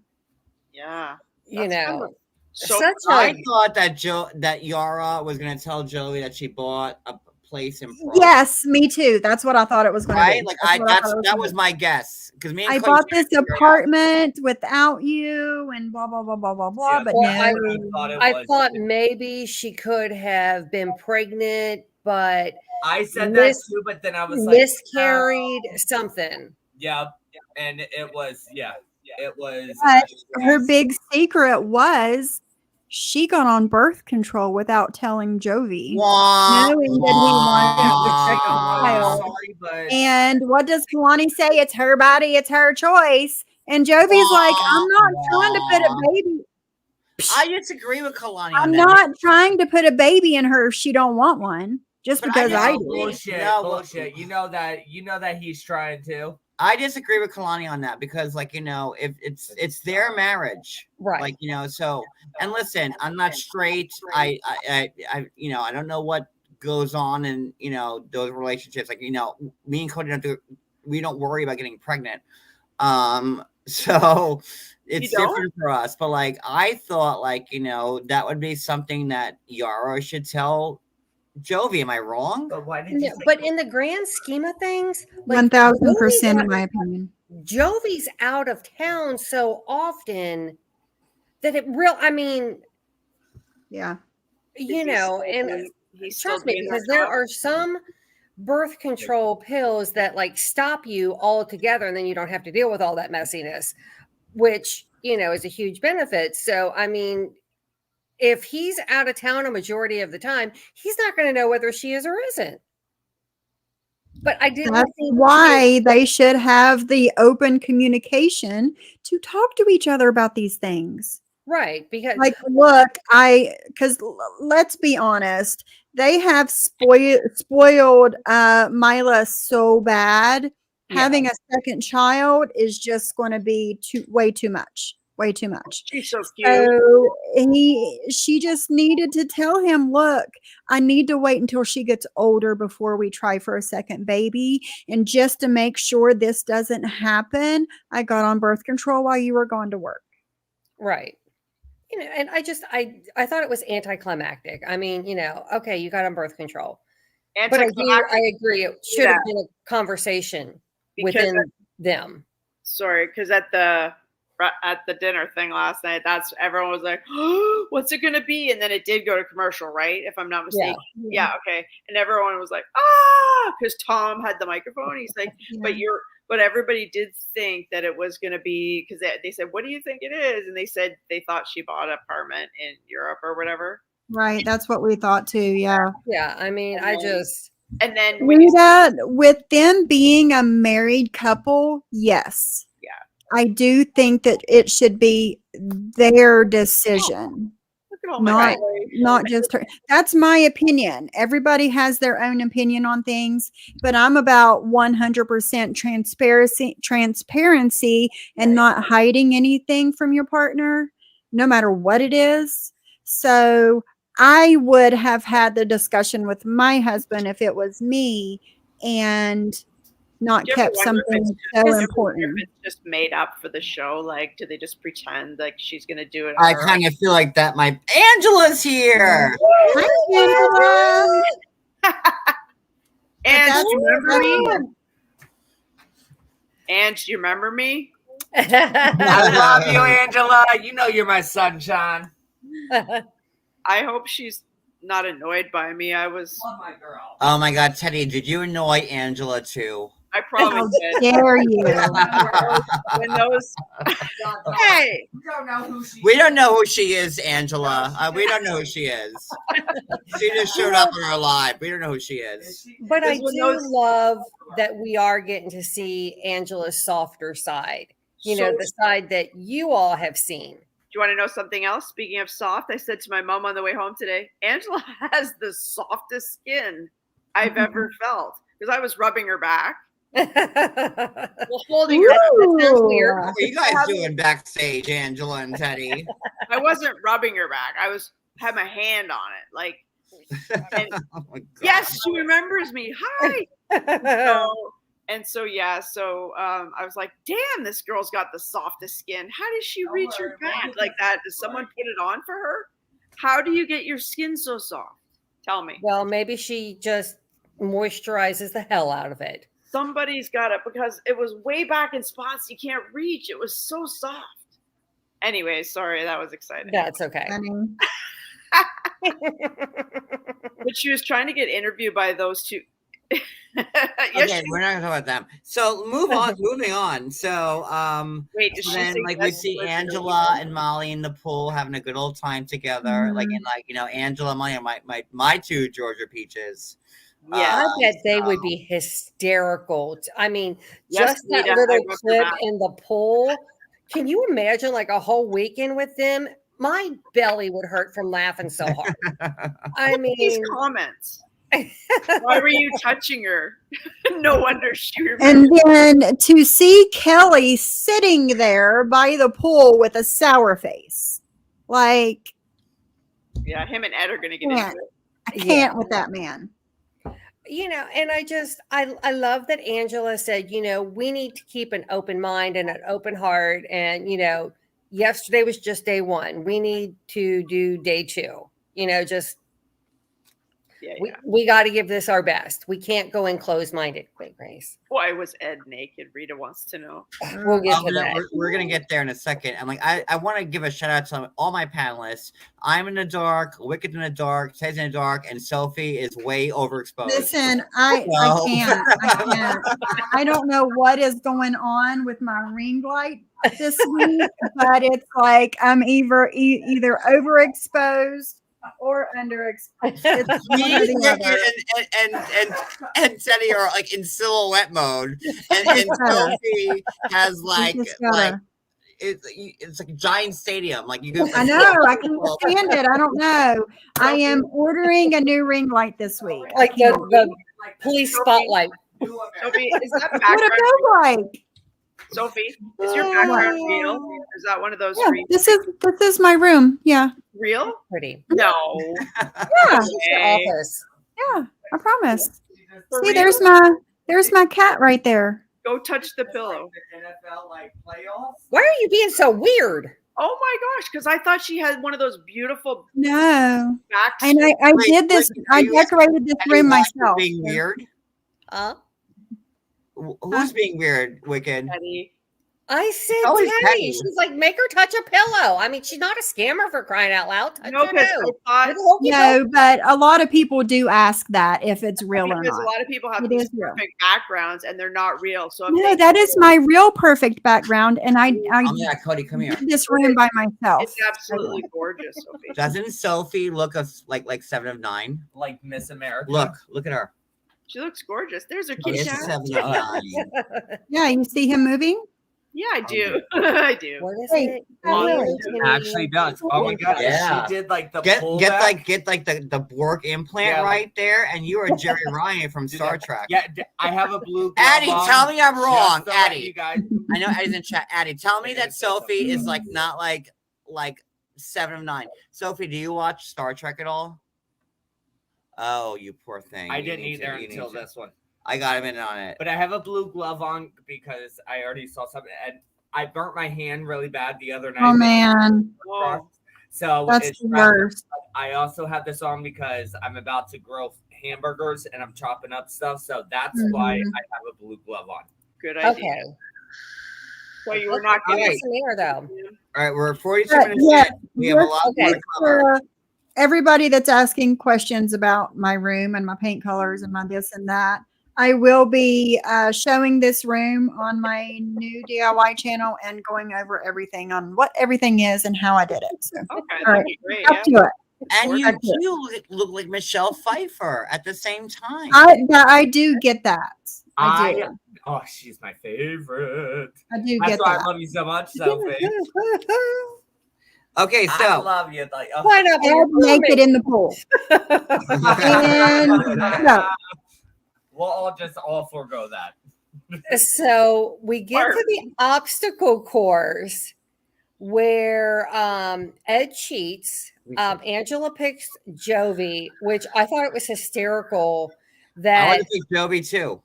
Yeah. You That's know, kind of so such I a thought that Yara was gonna tell Joey that she bought a place in Prague. Yes, me too. That's what I thought it was going to Right? be. Like That's what I thought it that gonna was be. my guess. Because me and I Clay bought tried this to figure it out. apartment without you and blah blah blah blah blah blah. Yeah, But Well, no, I thought maybe she could have been pregnant, but I said Mis- that too, but then I was like, miscarried something. yeah, and it was, it was. But her big secret was she got on birth control without telling Jovi. Wah, Knowing that he wah. wanted to protect the child. Sorry, but And what does Kalani say? It's her body, it's her choice. And Jovi's like, I'm not trying to put a baby. I disagree with Kalani on I'm that. not trying to put a baby in her if she don't want one. Just But because I do. bullshit, No, bullshit. You know that he's trying to. I disagree with Kalani on that because, if it's their marriage, Right. so. And listen, I'm not straight. I don't know what goes on in those relationships. Me and Cody we don't worry about getting pregnant. So it's You don't? different for us. But I thought that would be something that Yara should tell Jovi. Am I wrong? But why did you? No, but in the grand scheme of things, 1000% in my opinion. Jovi's out of town so often that Yeah. and he's still trust me, doing because her there job. are some birth control pills that stop you altogether, and then you don't have to deal with all that messiness, which is a huge benefit. So if he's out of town a majority of the time, he's not going to know whether she is or isn't. But I didn't That's think why they should have the open communication to talk to each other about these things. right, because Like, look, because let's be honest, they have spoiled Mila so bad. Yeah. Having a second child is just going to be way too much. Way too much. She's so cute. So she just needed to tell him, look, I need to wait until she gets older before we try for a second baby. And just to make sure this doesn't happen, I got on birth control while you were gone to work. right. You know, and I thought it was anticlimactic. I mean, you know, okay, you got on birth control. But I agree. It should have been a conversation within them. Sorry, because at the dinner thing last night, that's everyone was like, oh, what's it gonna be? And then it did go to commercial, right? If I'm not mistaken. Yeah, okay. And everyone was like, because Tom had the microphone. He's like, but everybody did think that it was gonna be, because they said, what do you think it is? And they said they thought she bought an apartment in Europe or whatever. Right. That's what we thought too. Yeah. Yeah. I mean, And then with them being a married couple, yes. Yeah. I do think that it should be their decision. Look at all my Not just her. That's my opinion. Everybody has their own opinion on things, but I'm about 100% transparency and not hiding anything from your partner, no matter what it is. So I would have had the discussion with my husband if it was me and not kept something so important. If it's just made up for the show, like, do they just pretend like she's gonna do it? I kind of feel like that. Angela's here. Hi, Angela. And do you remember me? And do you remember me? I love you, Angela. You know you're my sunshine. I hope she's not annoyed by me. I was. Love my girl. Oh my God, Teddy, did you annoy Angela too? I probably did. Dare you? When those. Hey, We don't know who she We don't know who she is, Angela. We don't know who she is. She just showed up in our live. We don't know who she is. But I This one do knows- love that we are getting to see Angela's softer side. You know, So- the side that you all have seen. Do you want to know something else? Speaking of soft, I said to my mom on the way home today, Angela has the softest skin I've ever felt, because I was rubbing her back, well, holding her. That sounds weird. What are you guys doing backstage, Angela and Teddy? I wasn't rubbing her back. I had my hand on it, like. And Oh my God. yes, she remembers me. Hi. So I was like, damn, this girl's got the softest skin. How does she reach her back like that? Does someone put it on for her? How do you get your skin so soft? Tell me. Well, maybe she just moisturizes the hell out of it. Somebody's got it, because it was way back in spots you can't reach. It was so soft. Anyway, sorry, that was exciting. That's okay. But she was trying to get interviewed by those two. Okay, we're not gonna talk about them. So moving on. So Wait, did she then say like we yes, see listen, Angela and Molly in the pool having a good old time together. Like and Angela and Molly are my two Georgia peaches. Yeah. I bet they would be hysterical. I mean, Yes, just that Nita, I little wrote clip them out. in the pool. Can you imagine like a whole weekend with them? My belly would hurt from laughing so hard. I These mean, comments. Why were you touching her? No wonder she remembers. And then to see Kelly sitting there by the pool with a sour face, like, Yeah, him and Ed are gonna get into it. I can't with that man. you know, and I love that Angela said, you know, we need to keep an open mind and an open heart. And, you know, yesterday was just day one. We need to do day two, you know, just we got to give this our best. We can't go in closed-minded. Wait, Grace. Why was Ed naked? Rita wants to know. We'll get to that. We're gonna get there in a second. And like I want to give a shout out to all my panelists. I'm in the dark, Wicked in the dark, Ted's in the dark, and Sophie is way overexposed. Listen, I can't. I don't know what is going on with my ring light. this week, but it's like I'm either overexposed or underexposed. It's one or Me, the Wicked, other. and Teddy are like in silhouette mode, and better. Sophie has You like just like gotta- it's like a giant stadium. Like you can. I know. I can't stand it. I don't know. I am ordering a new ring light this week. I Like can't. the police spotlight. Sophie, is that What background? it go like? Sophie, is your background real? Is that one of those Yeah, real? this is my room. Yeah, Real? Pretty. No. yeah, It's your Okay. office. yeah. I promise. For See, real? there's my cat right there. Go touch the pillow. NFL like playoffs. Why are you being so weird? Oh my gosh, because I thought she had one of those beautiful No, backs. and I Wait, did this. wait, I are you- decorated this Teddy room Watch is myself. being weird. Who's being weird? Wicked. Teddy. I said always Teddy. Teddy. She's like, make her touch a pillow. I mean, she's not a scammer for crying out loud. Touch No, her because nose. I You're thought the hokey No, but a lot of people do ask that if it's real or because a not. lot of people have It these is real. perfect backgrounds and they're not real. So if No, they, that is my real perfect background, and I Yeah, Cody, come here. did this room by myself. it's absolutely gorgeous, Sophie. Doesn't Sophie look like 7 of 9? Like Miss America. Look at her. She looks gorgeous. There's her Oh, kitty it's cat. 7 of 9. Yeah, you see him moving? Yeah, I do. I do. What is Wait, it? oh, Really? really? Actually does. Oh my god. Yeah. She did like the Get pullback. like the Borg implant Yeah, right there, and you are Jerry Ryan from Star Trek. Yeah, I have a blue. glove Addie, on tell me I'm just wrong. to let Addie, you guys. I know Addie's in chat. Addie, tell me that Sophie is like not like 7 of 9. Sophie, do you watch Star Trek at all? Oh, you poor thing. I You didn't need to- either you need until to. this one. I got him in on it. But I have a blue glove on because I already saw something, and I burnt my hand really bad the other night. Oh man, Oh, So that's it's the worst. I also have this on because I'm about to grill hamburgers and I'm chopping up stuff. So that's why I Mhm. have a blue glove on. good idea. Okay. So you were not All getting right. Some air, though. All right, we're 42 But, minutes yeah, in. We have a lot more Okay. to cover. Everybody that's asking questions about my room and my paint colors and my this and that, I will be showing this room on my new DIY channel and going over everything on what everything is and how I did it. So Okay, All that'd right. be great. up Yeah. to it. And you That's it. do look like Michelle Pfeiffer at the same time. I do get that. I do. Oh, she's my favorite. I do That's get why I that. love you so much, Sophie. Okay, I so love you. Like, oh. Why not? And naked in the pool. And no. We'll all forego that. So we get to the obstacle course where Ed cheats. Angela picks Jovi, which I thought it was hysterical I that want to pick Joby too.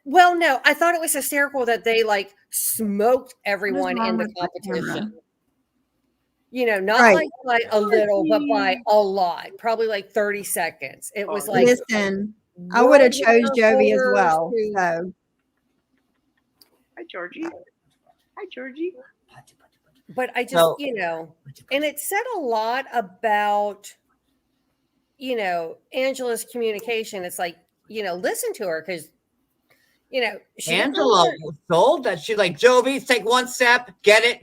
well, no, I thought it was hysterical that they like smoked everyone wrong in the with the camera? competition. You know, not Right. like by a little, but by a lot, probably like 30 seconds. It was like Listen, I would have chose world Jovi as records well. to- So Hi, Georgie. Hi, Georgie. But I just, So- you know, and it said a lot about, you know, Angela's communication. It's like, you know, listen to her because, you know, she Angela was told that she's like, Joby, take one step, get it.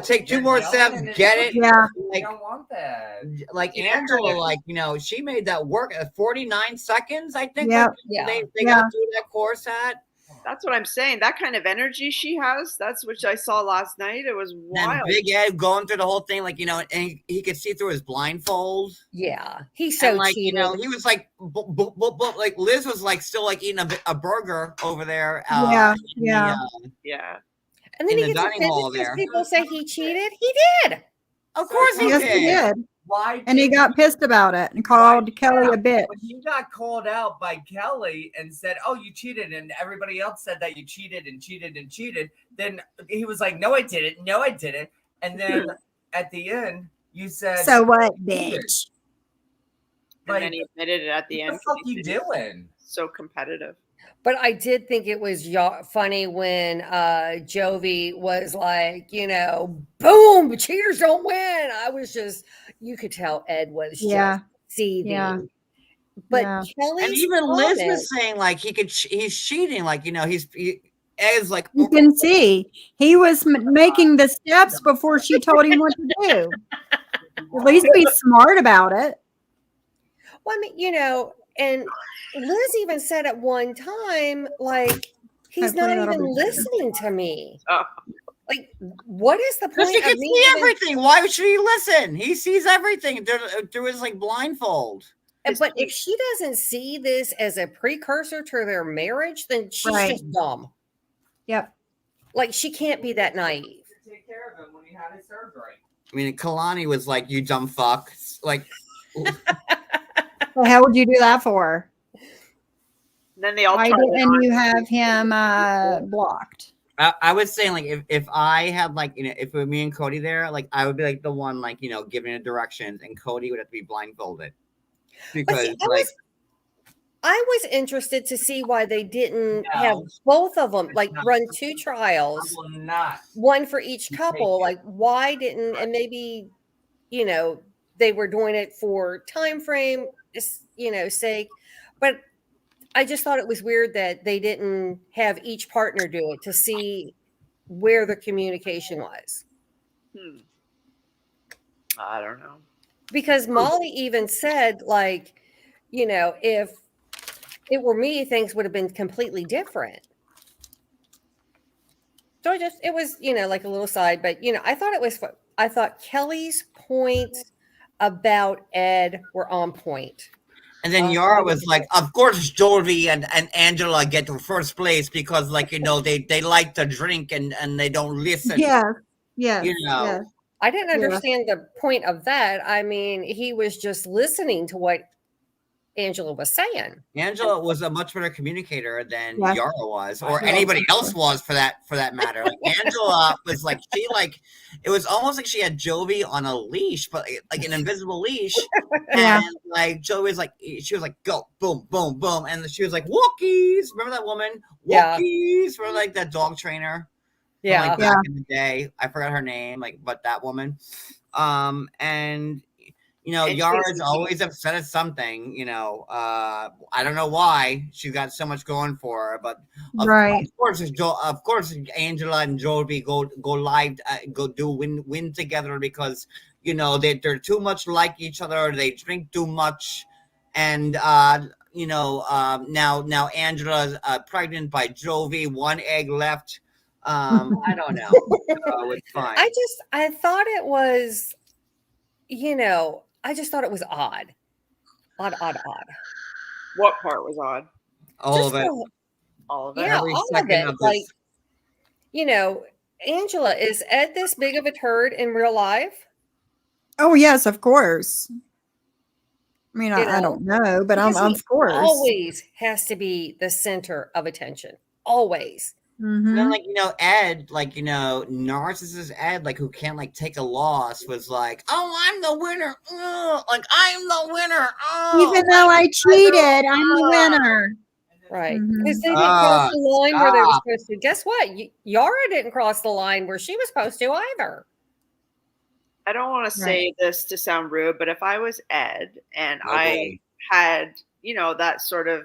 Take 2 more steps, get it. yeah, I Like, don't want that. like Yeah. Angela, like, you know, she made that work at 49 seconds, I think. Yep. like, Yeah. They Yeah. got through that course at. That's what I'm saying. That kind of energy she has, that's what I saw last night. It was And wild. Big Ed going through the whole thing, like, you know, and he could see through his blindfold. Yeah, he's so And like, cheated. you know, he was like, like Liz was like still like eating a burger over there. Yeah, in the, yeah. Yeah. and then in he the gets dining hall offended because there. people say he cheated. He did. Of course he yes, did. he did, Why? and he did- got pissed about it and called Kelly a bitch. When you got called out by Kelly and said, "Oh, you cheated," and everybody else said that you cheated and cheated and cheated, then he was like, "No, I didn't. No, I didn't." And then at the end, you said, So what, bitch? And Like, then he admitted it at the "What end. the fuck 'cause he you said he's doing?" So competitive. But I did think it was funny when Jovi was like, you know, boom, cheaters don't win. I was just, you could tell Ed was Yeah, just seething. yeah, But yeah. Kelly's And even Liz comment- was saying like he's cheating, like, you know, Ed's like, You can see he was making the steps before she told him what to do. At least be smart about it. Well, I mean, and Liz even said at one time, like, he's Hopefully not that'll even be better. listening to me. Oh. Like, what is the because point he of can me see even- everything. Why should he listen? He sees everything through his like blindfold. But if she doesn't see this as a precursor to their marriage, then she's Right. just dumb. Yep. Like, she can't be that naive. To take care of him when he had his surgery. I mean, Kalani was like, "You dumb fuck!" Like, Well, how would you do that for? Then they all Why tried it didn't on. you have him blocked? I was saying, like, if I had like, if it were me and Cody there, like, I would be like the one, like, giving the directions, and Cody would have to be blindfolded But because see, like. I was interested to see why they didn't No. have both of them, It's like, not. run 2 I trials, will not. one for each You couple. take it. Like, why didn't, and maybe, they were doing it for time frame, sake. But I just thought it was weird that they didn't have each partner do it to see where the communication was. I don't know. Because Molly even said, like, if it were me, things would have been completely different. So it was, like a little side, but, I thought Kelly's points about Ed were on point. And then Yara was like, "Of course, Jovi and Angela get to first place because, like, they like to drink and they don't listen." Yes. Yes. Yes. I didn't Yeah. understand the point of that. I mean, he was just listening to what Angela was saying. Angela was a much better communicator than Yeah. Yara was, or Yeah. anybody else was for that matter. Like Angela was like it was almost like she had Jovi on a leash, but like an invisible leash. Yeah. And like Jovi was like, she was like, go, boom, boom, boom, and she was like, Wookiees. Remember that woman? Yeah. Wookiees. Remember like that dog trainer? From, Yeah. like back in the day. I forgot her name, but that woman. And And Yara's Stacey always upset at something, I don't know why. She's got so much going for her, but Right. of course Angela and Jovi go live, go do win together because they're too much like each other. They drink too much, and now Angela's pregnant by Jovi, 1 egg left. I don't know. It's fine. I thought it was, I just thought it was odd. Odd. What part was odd? All of it. All of it. Yeah, Every all of second it. of Like, this. Angela, is Ed this big of a turd in real life? Oh yes, of course. I mean, I know, don't know, but Because he of course. always has to be the center of attention. Always. And then, Mhm. Ed, narcissist Ed, who can't, take a loss, was like, "Oh, I'm the winner. I'm the winner. Even though I cheated, I'm the winner. Right. Mhm. Because they didn't cross the line where they were stop. supposed to. Guess what? Yara didn't cross the line where she was supposed to either. I don't want to say this to sound rude, but if I was Ed and Oh, I boy. had, that sort of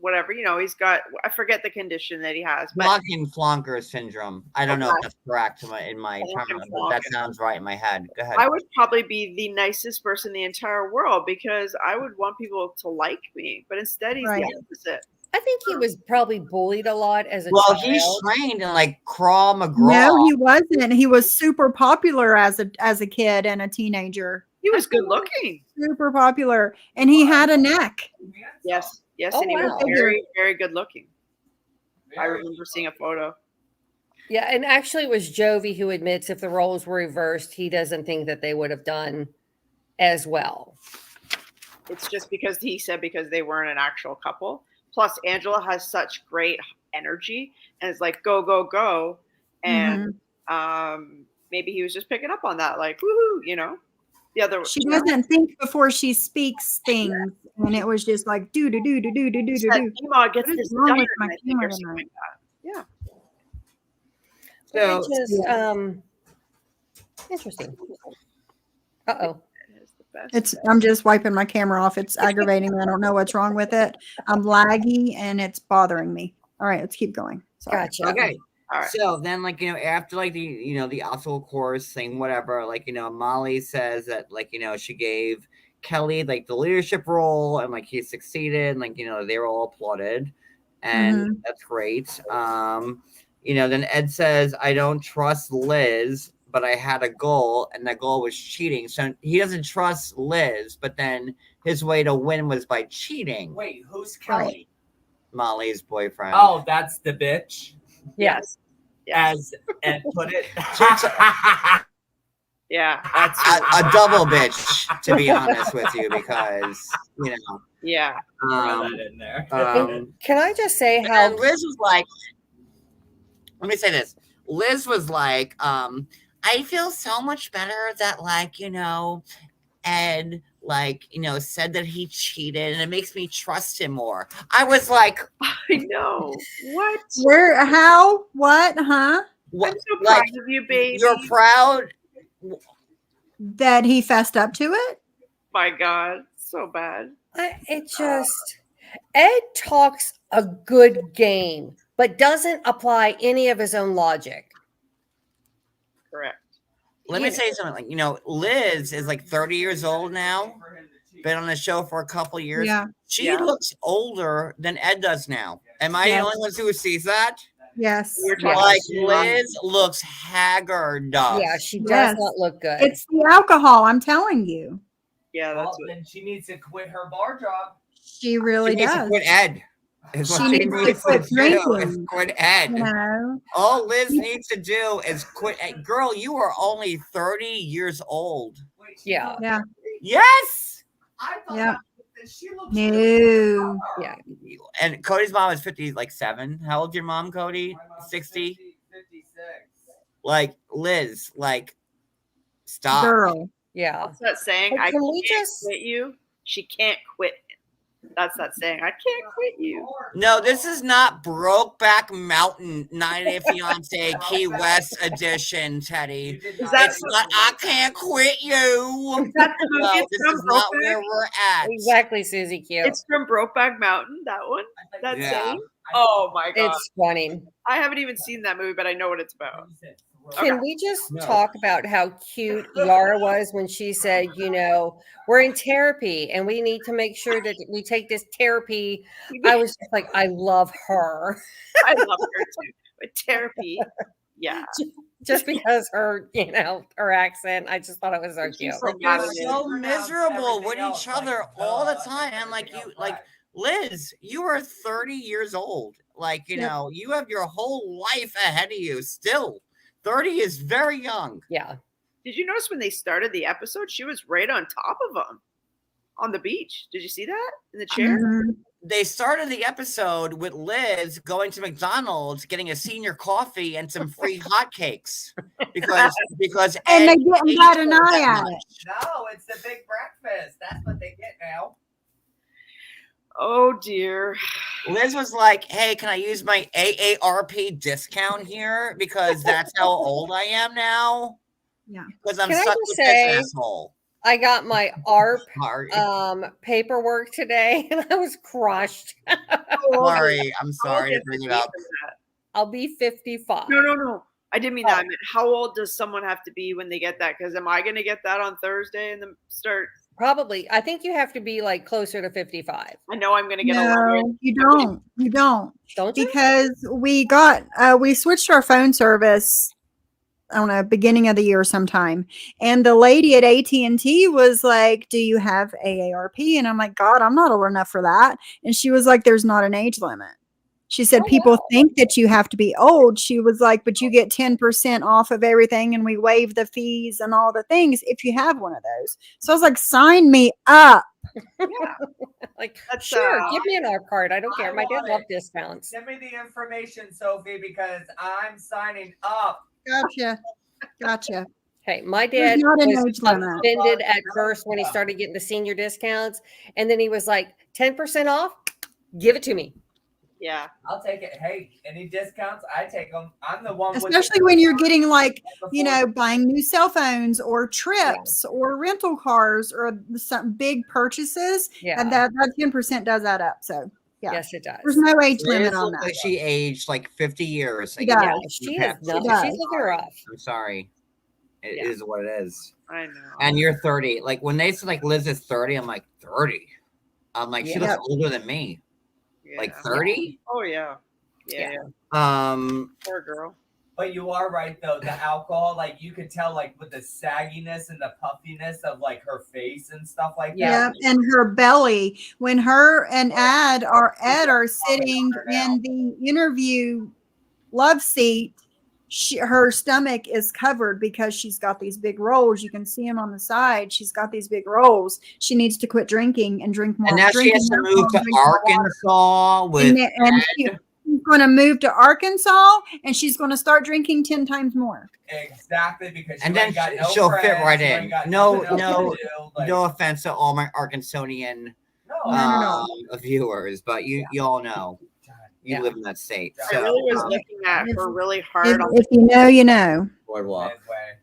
whatever, he's got, I forget the condition that he has, but Flunking flunker syndrome. I don't know if that's correct in my Flunking term, but that flunker. sounds right in my head. Go ahead. I would probably be the nicest person in the entire world because I would want people to like me, but instead he's Right. the opposite. I think he was probably bullied a lot as a Well, child. he's trained in Crawl McGraw. No, he wasn't. He was super popular as a kid and a teenager. He was good looking. Super popular, and he had a neck. Yes. Yes. Oh, And he was wow. very, very good looking. I remember seeing a photo. Yeah, and actually it was Jovi who admits if the roles were reversed, he doesn't think that they would have done as well. It's just because he said because they weren't an actual couple. Plus, Angela has such great energy and it's like go, go, go. And maybe he was just picking up on that, like, woohoo, The other She doesn't think before she speaks things, and it was just like do do do do do do do said, do. Ema gets What is this wrong done, with my I think, or camera something tonight? like that. So, It's just interesting. Uh-oh. It is the best. It's. I'm just wiping my camera off. It's aggravating me. I don't know what's wrong with it. I'm laggy, and it's bothering me. All right, let's keep going. Sorry. Gotcha. Okay. All right. So then, like, after like the obstacle course thing, whatever, like, Molly says that, like, she gave Kelly like the leadership role and like he succeeded, and like, they were all applauded, and that's great. Then Ed says, I don't trust Liz, but I had a goal, and that goal was cheating. So he doesn't trust Liz, but then his way to win was by cheating. Wait, who's Kelly? Molly's boyfriend. Oh, that's the bitch, Yes. as Ed put it. Yeah. That's a double bitch, to be honest with you, because Yeah. throw um, that in there. Can I just say and how Liz was like, let me say this. Liz was like, I feel so much better that, like, Ed, like, said that he cheated, and it makes me trust him more. I was like, I know. What? Where? How? What? Huh? what? I'm so proud Like, of you, baby. you're proud? That he fessed up to it? My God. So bad. Ed talks a good game, but doesn't apply any of his own logic. Correct. Let me say something. Like, Liz is like 30 years old now, been on the show for a couple years. Yeah. She Yeah. looks older than Ed does now. Am I the Yes. only one who sees that? Yes. We're talking Like, about- Liz looks haggard. Yeah, she does Yes. not look good. It's the alcohol, I'm telling you. Yeah, Well, that's what. then she needs to quit her bar job. She really She needs to does. quit Ed. Is what She she needs to needs quit to do is drinking. quit Ed. You know? All Liz needs to do is quit Ed. Girl, you are only 30 years old. Wait, Yeah. Yeah. Yes. I thought Yeah. that she looks No. Yeah. And Cody's mom is 50, like 7. How old's your mom, Cody? My mom's 60. 56. Like, Liz, like, stop. Girl. Yeah. What's that saying? But I can can't we just- quit you. She can't quit. That's that saying. I can't quit you. No, this is not Brokeback Mountain 90 Day Fiance Key West edition, Teddy. Is that It's not, I can't quit you. Is that the movie? No, It's this from is not Brokeback? where we're at. Exactly, Susie Q. It's from Brokeback Mountain. That one. That Yeah. saying. Oh my God. It's funny. I haven't even seen that movie, but I know what it's about. Can we just No. talk about how cute Yara was when she said, we're in therapy and we need to make sure that we take this therapy? I was just like, I love her I love her too. But therapy. Yeah. just because her, her accent. I just thought it was so She's cute. so Like, mad you're at it. so miserable with each other all the time. And like, Liz, you are 30 years old. Like, you have your whole life ahead of you still. 30 is very young. Yeah. Did you notice when they started the episode, she was right on top of him on the beach? Did you see that in the chair? Mhm. They started the episode with Liz going to McDonald's, getting a senior coffee and some free hotcakes because And Ed they didn't hates bat an her eye that at much. it. No, it's the big breakfast. That's what they get now. Oh dear. Liz was like, hey, can I use my AARP discount here? Because that's how old I am now. Yeah. Because I'm Can I stuck just with say- this asshole. I got my ARP Sorry. paperwork today and I was crushed. Sorry. I'm sorry to bring it up. I'll be 55. No. I didn't mean that. I meant how old does someone have to be when they get that? Because am I going to get that on Thursday and then start? Probably. I think you have to be like closer to 55. I know I'm going to get a letter. No, you don't. You don't. Don't you? Because we switched our phone service, I don't know, beginning of the year sometime. And the lady at AT&T was like, do you have AARP? And I'm like, God, I'm not old enough for that. And she was like, there's not an age limit. She said, Oh, people wow. think that you have to be old. She was like, but you get 10% off of everything and we waive the fees and all the things if you have one of those. So I was like, sign me up. Like, That's, sure, give me an ARP card. I don't care. I My dad want loved it. discounts. Send me the information, Sophie, because I'm signing up. Gotcha. Hey, my There's dad not an was age limit. offended at first when he started getting the senior discounts. And then he was like, 10% off? Give it to me. Yeah. I'll take it. Hey, any discounts? I take them. I'm the one. Especially when you're getting like, you before- know, buying new cell phones or trips or rental cars or some big purchases. Yeah. And that 10% does add up. So Yeah. Yes, it does. There's no age limit Liz on looks that. like she aged like 50 years. She Like, does. Yeah, Yes, she okay. is not. does. She's looking rough. I'm sorry. It Yeah. is what it is. I know. And you're 30. Like when they said like Liz is 30, I'm like 30. I'm like she Yeah. looks Yep. older than me. Yeah. Like 30. Oh yeah. Yeah. Yeah. Um, Poor girl. But you are right though. The alcohol, like you could tell, like with the sagginess and the puffiness of like her face and stuff like Yeah, that. and her belly. When her and Ed are sitting in the interview love seat, her stomach is covered because she's got these big rolls. You can see them on the side. She's got these big rolls. She needs to quit drinking and drink more. and now she has to move to Arkansas with. and she's going to move to Arkansas, and she's going to start drinking 10 times more. Exactly, because And you then ain't got no she'll fit friends, right you in. ain't got No, nothing else no, to do, like, No offense to all my Arkansonian No. viewers, but you all know you Yeah. live in that state. I I So really was looking at her really hard. If you know, you know. boardwalk. midway.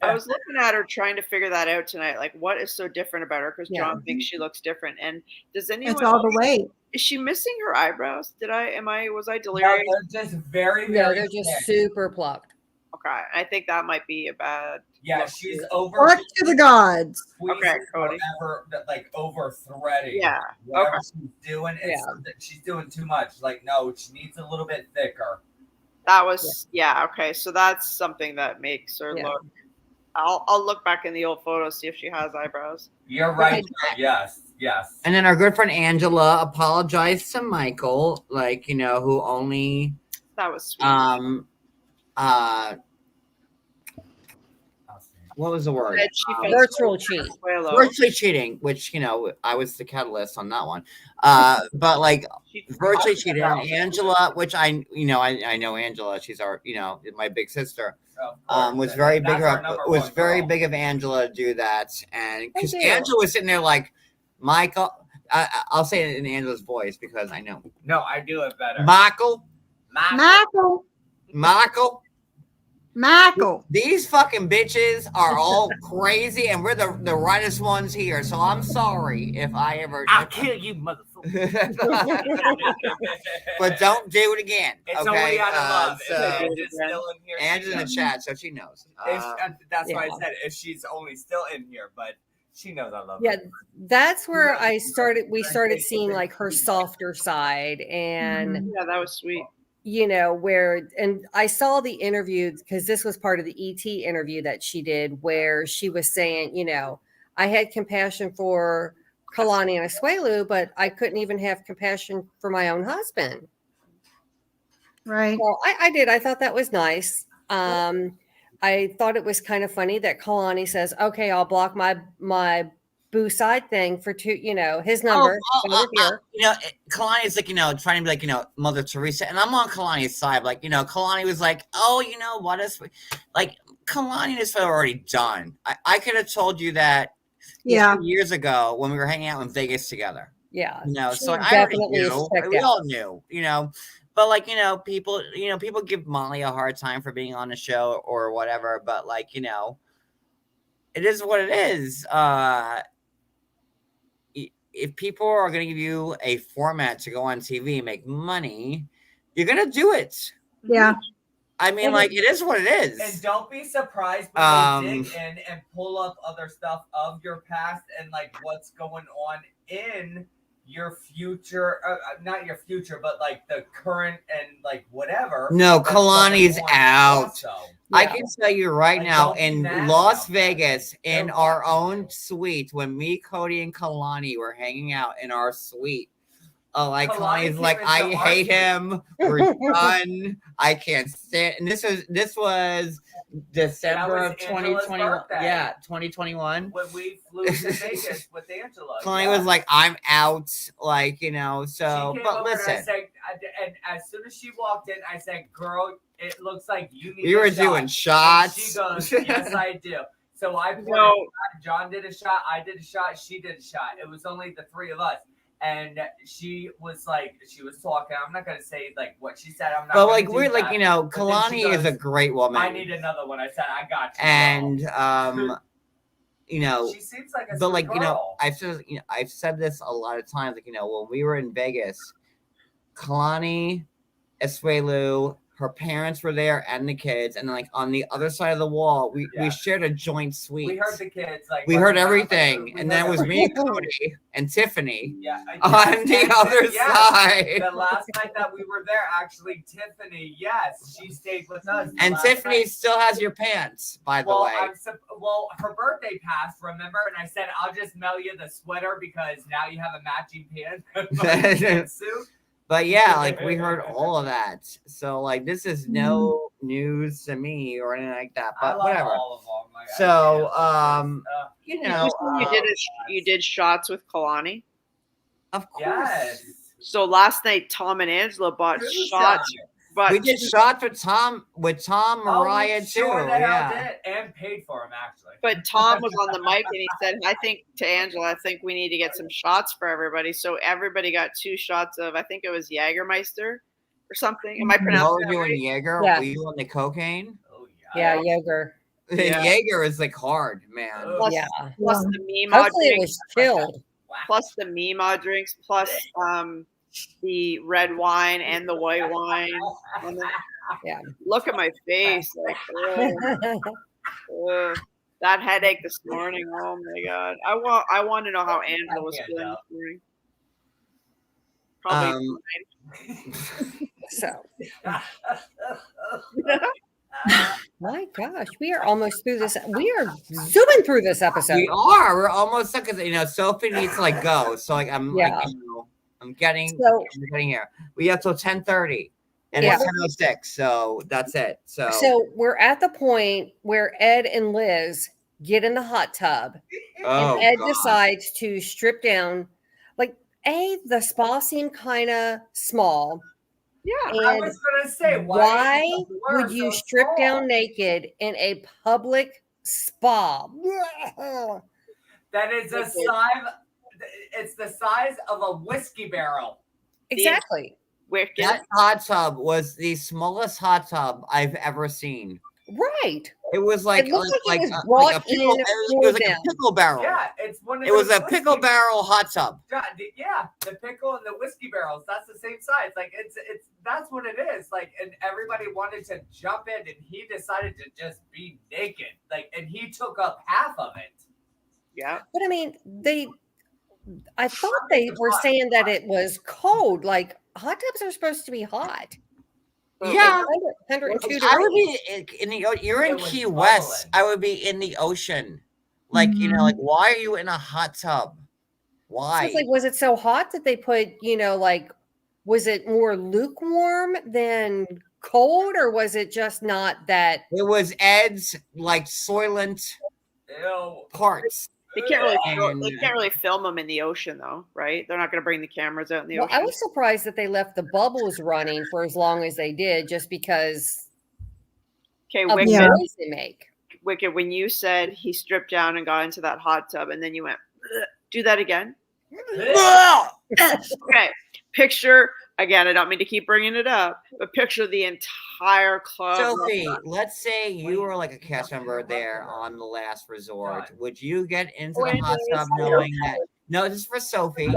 I was looking at her trying to figure that out tonight. Like, what is so different about her? Because Yeah. John thinks she looks different. And does anyone? It's all the weight. Is she missing her eyebrows? Was I No, delirious? they're just very, No, very they're just thick. super plucked. Okay, I think that might be a bad. Yeah, look, she's too. over. Work to the gods. Okay, Cody. Forever, like over threading. Yeah, Whatever okay. she's doing, it's Yeah. something she's doing too much. Like, no, she needs a little bit thicker. That was okay. So that's something that makes her Yeah. look. I'll look back in the old photos, see if she has eyebrows. You're right. Okay. Yes, yes. And then our good friend Angela apologized to Michael, like, you know, who only That was sweet. what was the word? Said she felt Virtual sorry for cheat. Consuelo. Virtually cheating, which, you know, I was the catalyst on that one. But like She- virtually cheating. Angela, which I know Angela, she's our, you know, my big sister. Of course, Was that- very that's big our of number was one very girl. big of Angela to do that, and because do. Angela was sitting there like, Michael, I'll say it in Angela's voice because I know No, I do it better. Michael, Michael. these fucking bitches are all crazy, and we're the rightest ones here. So I'm sorry if I ever. I'll kill you, motherfucker. But don't do it again. It's okay? only out of love. So If Angela's still in here, she Angela's in the knows. chat, so she knows. That's why I Yeah. said if she's only still in here, but she knows I love Yeah, her. that's where we started seeing like her softer side, and Yeah, that was sweet. you know, and I saw the interview because this was part of the ET interview that she did, where she was saying, you know, I had compassion for Kalani and Asuelu, but I couldn't even have compassion for my own husband. Right. Well, I did. I thought that was nice. I thought it was kind of funny that Kalani says, "Okay, I'll block my boo side thing for his number over here." You know, Kalani's like, you know, trying to be like, you know, Mother Teresa, and I'm on Kalani's side. Like, you know, Kalani was like, oh, you know, what is like Kalani and his already done. I could have told you that Yeah. years ago when we were hanging out in Vegas together. Yeah, You know, she so I already definitely is knew. checked We out. all knew, you know. But like, you know, people give Molly a hard time for being on the show or whatever. But like, you know, it is what it is. If people are going to give you a format to go on TV and make money, you're going to do it. Yeah. I mean, like, it is what it And is. don't be surprised when they dig in and pull up other stuff of your past and like what's going on in your future. Not your future, but like the current and like whatever. No, that's going Kalani's on out. also. I Yeah. can tell you right Like, now, don't be in mad Las about that. Vegas, in They're our watching own it. suite, when me, Cody, and Kalani were hanging out in our suite, like Kalani Kalani's came like, into I our hate suite. him. We're done. I can't stand. And this was December was of Angela's 2021. birthday. Yeah, 2021. When we flew to Vegas with Angela. Kalani yeah. was like, I'm out. Like, you know. So, She came but over and I listen, said, and as soon as she walked in, I said, "Girl, it looks like you need." we were a shot." doing And shots. she goes, "Yes, I do." So I poured No. a shot. John did a shot. I did a shot. She did a shot. It was only the three of us. And she was talking. I'm not gonna say like what she said. I'm not. But gonna like do we're like, that. you know, But then she Kalani is a goes, great woman. I need another one. I said, I got you. And you know, she seems like a but sweet like, you know, girl. I've said this a lot of times. Like, you know, when we were in Vegas, Kalani, Eswelu, her parents were there, and the kids. And like on the other side of the wall, we Yeah. shared a joint suite. We heard the kids like We running heard around, everything, we and heard then it was everything. me and Cody and Tiffany Yeah, on the other side. The last night that we were there, actually, Tiffany, yes, she stayed with us. the And last Tiffany night. still has your pants, by the Well, way. well, her birthday passed, remember? And I said, I'll just mail you the sweater because now you have a matching pantsuit. But yeah, like we heard all of that. So like this is no news to me or anything like that. I But love whatever. all of them. Like, So, you you know, You did shots with Kalani. of course. yes. So last night, Tom and Angela bought Two shots. But We did shots with Tom, Mariah too. Sure the hell Yeah. did, and paid for them actually. But Tom was on the mic and he said, I think to Angela, I think we need to get some shots for everybody. So everybody got 2 shots of, I think it was Jägermeister or something. Am I What pronouncing were that you right? and Jaeger? Yeah. Were you on the cocaine? Oh Yeah, yogurt. Yeah. Jaeger is like hard, man. Ugh. Yeah. Plus the Mima Hopefully it drinks, was chilled. plus the Mima drinks, plus the red wine and the white wine. And then, Yeah. look at my face. Like, that headache this morning. Oh my God. I want to know how Angela was can't feeling tell. this morning. Probably So, my gosh, we are almost through this. We are zooming through this episode. We are. We're almost stuck because Sophie needs to like go. So like I'm Yeah. like I'm getting So- here. We have till 10:30 and Yeah. it's 10:06. So that's it. So we're at the point where Ed and Liz get in the hot tub, oh, and Ed God. decides to strip down. Like, the spa seemed kind of small. Yeah. I And was gonna say, why is the blur would you so strip small? down naked in a public spa? That is the size. It's the size of a whiskey barrel. Exactly. Wicked. That hot tub was the smallest hot tub I've ever seen. Right. It was like It looked like it was a brought pickle, in it for was like them. a pickle barrel. Yeah, it's one of It was those a pickle whiskey- barrel hot tub. Yeah, the pickle and the whiskey barrels. That's the same size. Like it's that's what it is. Like, and everybody wanted to jump in, and he decided to just be naked. Like, and he took up half of it. Yeah. But I mean, I thought they were saying that it was cold. Like, hot tubs are supposed to be hot. Yeah. 102 I would degrees. be in the. You're in It was Key West. bubbling. I would be in the ocean. Like like why are you in a hot tub? So Why? it's like, was it so hot that they put, like, was it more lukewarm than cold, or was it just not that? It was Ed's like soylent Ew. parts. They can't really And- they can't really film them in the ocean though, right? They're not going to bring the cameras out in the Well, ocean. I was surprised that they left the bubbles running for as long as they did, just because Okay, of the Wicked, Yeah. noise they make. Wicked, when you said he stripped down and got into that hot tub and then you went, "Ugh," do that again. Okay, picture again. I don't mean to keep bringing it up, but picture the entire club. Sophie, let's say you were like a cast member there on The Last Resort. Would you get into the hot tub knowing that? No, this is for Sophie.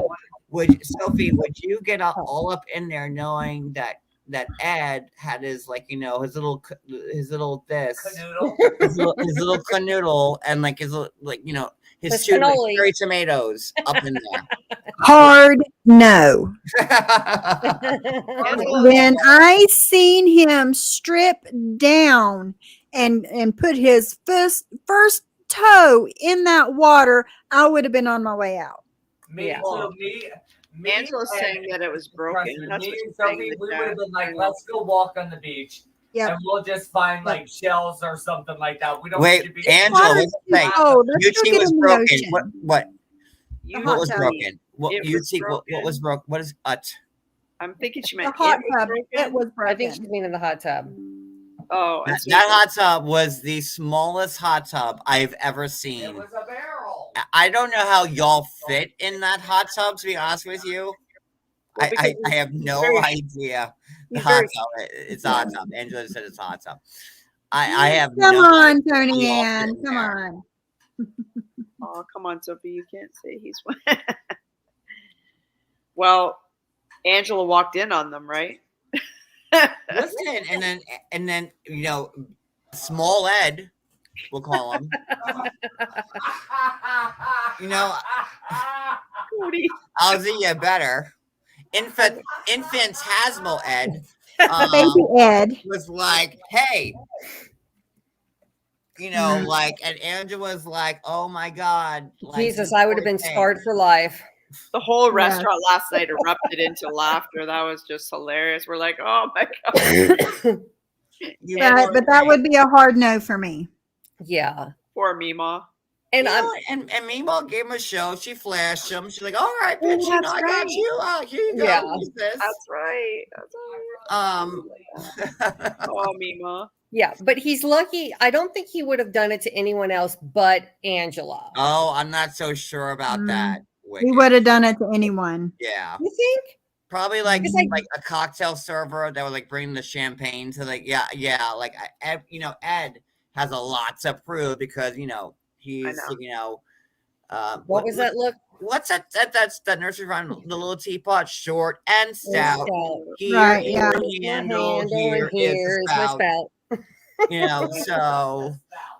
Would you get all up in there knowing that Ed had his like his little this Canoodle. his little canoodle and like his little, like his His two like, cannoli. cherry tomatoes up in there. Hard no. When I seen him strip down and put his first toe in that water, I would have been on my way out. Me, Yeah. so me Angela's and saying that it was broken. Preston, That's me what and she's saying. Sophie, that we the- would have been like, let's go walk on the beach. Yep. And we'll just find like shells or something like that. We don't need to Wait, be Angela, Water's what's the too thing? cold. Let's go Yuchi get was in the broken. ocean. What You hot was tub. broken? What It was Yuchi? What was broken. broken? What is I'm thinking she The meant hot it was tub. broken. It was I think she's broken. meaning the hot tub. Oh, that, and so that hot tub was the smallest hot tub I've ever It seen. was a barrel. I don't know how y'all fit in that hot tub. To be honest with you, Well, I because have no very- idea. The he's hot very- tub. It's a hot tub. Angela said it's a hot tub. I have Come no on, Tony y'all Ann. fit in Come there. on. Oh, come on, Sophie. You can't say he's. Well, Angela walked in on them, right? Listen, and then Small Ed, we'll call him. Cody. I'll see you better. Infantasmal Ed Baby Ed. was like, hey, Mm. like, and Angela's like, oh my God. Like, Jesus, I would have been poor scarred thing. for life. The whole Yes. restaurant last night erupted into laughter. That was just hilarious. We're like, oh my God. But that would be a hard no for me. Yeah. Poor Mima. And And Meemaw gave him a show. She flashed him. She's like, all right, Oh, bitch, I that's got right. you. Here you go. Yeah. Use this. That's right. Oh, Mima. yeah, but he's lucky. I don't think he would have done it to anyone else but Angela. Oh, I'm not so sure about that. He Wicked. would have done it to anyone. Yeah. You think? Probably like It's like, like- a cocktail server that would like bring the champagne to like like Ed, Ed has a lot to prove because he's What was that look? What's that's that nursery rhyme, the little teapot, short and stout. Stout. Here Right, is yeah. the handle, and here is here the is my spout. spout. So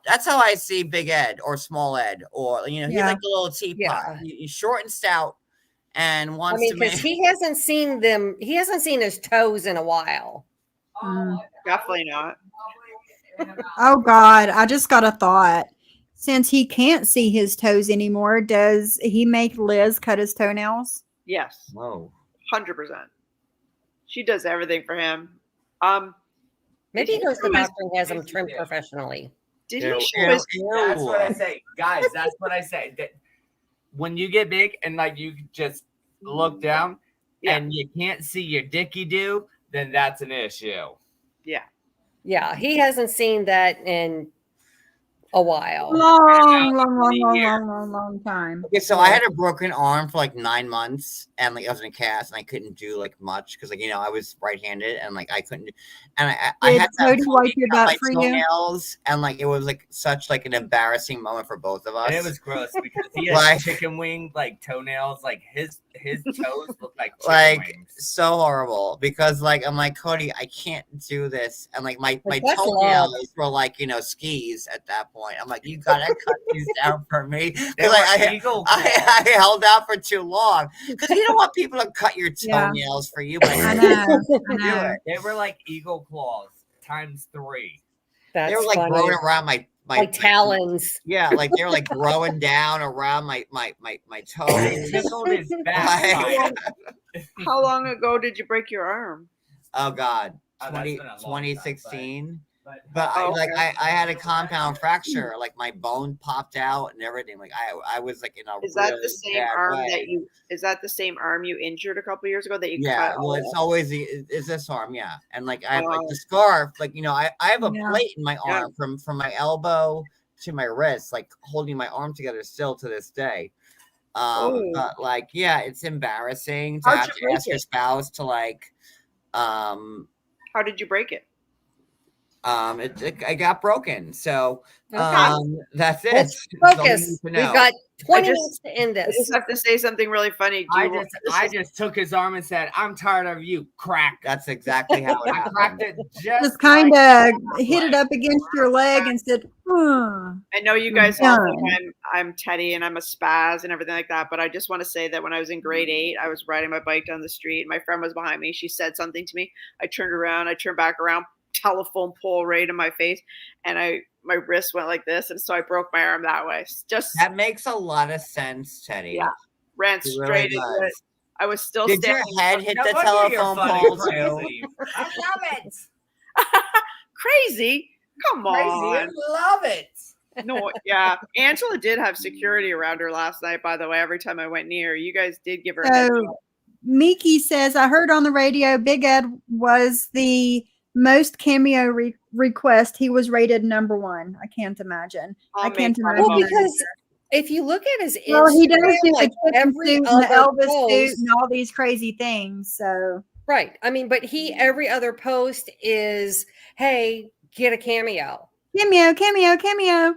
that's how I see Big Ed or Small Ed, or he's Yeah. like the little teapot. Yeah. He's short and stout, and I wants mean, to because make. he hasn't seen them. He hasn't seen his toes in a while. Mm. Definitely not. Oh God, I just got a thought. Since he can't see his toes anymore, does he make Liz cut his toenails? Yes. Whoa. 100%. She does everything for him. Maybe he Did goes to the you- doctor and has them trimmed professionally. Did Ew, he show ew, his That's what I ew. say, guys. That's what I say. That when you get big and like you just look down Yeah. and you can't see your dicky do, then that's an issue. Yeah, he hasn't seen that in a while. Long time. Okay, so I had a broken arm for like 9 months, and like I was in a cast, and I couldn't do like much because like I was right-handed, and like I couldn't. And I Did had to Cody wipe fully your cut butt my for you? toenails, and like it was like such like an embarrassing moment for both of us. And it was gross because he had Like- chicken wing like toenails, like his toes looked like chicken like wings. so horrible because like I'm like, Cody, I can't do this, and like my Like, that's toenails were like skis at that point. I'm like, you gotta cut these down for me They because were like eagle I held out for too long because you don't want people to cut your Yeah. toenails for you. But I know. I do know. it. They were like eagle claws times 3. That's They were like funny. growing around my like talons. Yeah, like they were like growing down around my toes. Tickled his backside. How long ago did you break your arm? Oh God, Oh, that's been a long time, 2016. But But Oh, I had a compound fracture, like my bone popped out and everything. Like I was like in a Is that really the same bad arm way. that you? Is that the same arm you injured a couple years ago that you Yeah, cut? well, off? it's always it's this arm, yeah, and like I have like Oh. the scarf, like I have a Yeah. plate in my Yeah. arm from my elbow to my wrist, like holding my arm together still to this day. Oh. But like, yeah, it's embarrassing to How'd have you to break ask your it? spouse to like, How did you break it? I got broken, so Okay. that's it. Let's That's all you focus. need to We've know. got 20 just- minutes to end I this. just have to say something really funny. Do you want- this I is- just took his arm and said, "I'm tired of you, crack." That's exactly how it I cracked happened. it just Just kind like of hit it up against your leg and said, I know you guys all think done. I'm Teddy and I'm a spaz and everything like that, but I just want to say that when I was in grade 8, I was riding my bike down the street. My friend was behind me. She said something to me. I turned around. I turned back around. Telephone pole right in my face, and my wrist went like this, and so I broke my arm that way. Just That makes a lot of sense, Teddy. Yeah. ran It really straight into it. does. I was still Did your standing. head hit No the wonder you're telephone funny, pole too? crazy. I love it. Crazy. Come Crazy. I on. love it. No, yeah. Angela did have security around her last night, by the way, every time I went near her. You guys did give her a heads So up. Miki says, I heard on the radio Big Ed was the most cameo request. He was rated number 1. I can't imagine. I'll I can't make fun imagine. of Well, him. because if you look at his Well, he does Instagram, do like the chicken every suit and the other Elvis suit post, and all these crazy things. So right? I mean, but he every other post is, "Hey, get a cameo." cameo.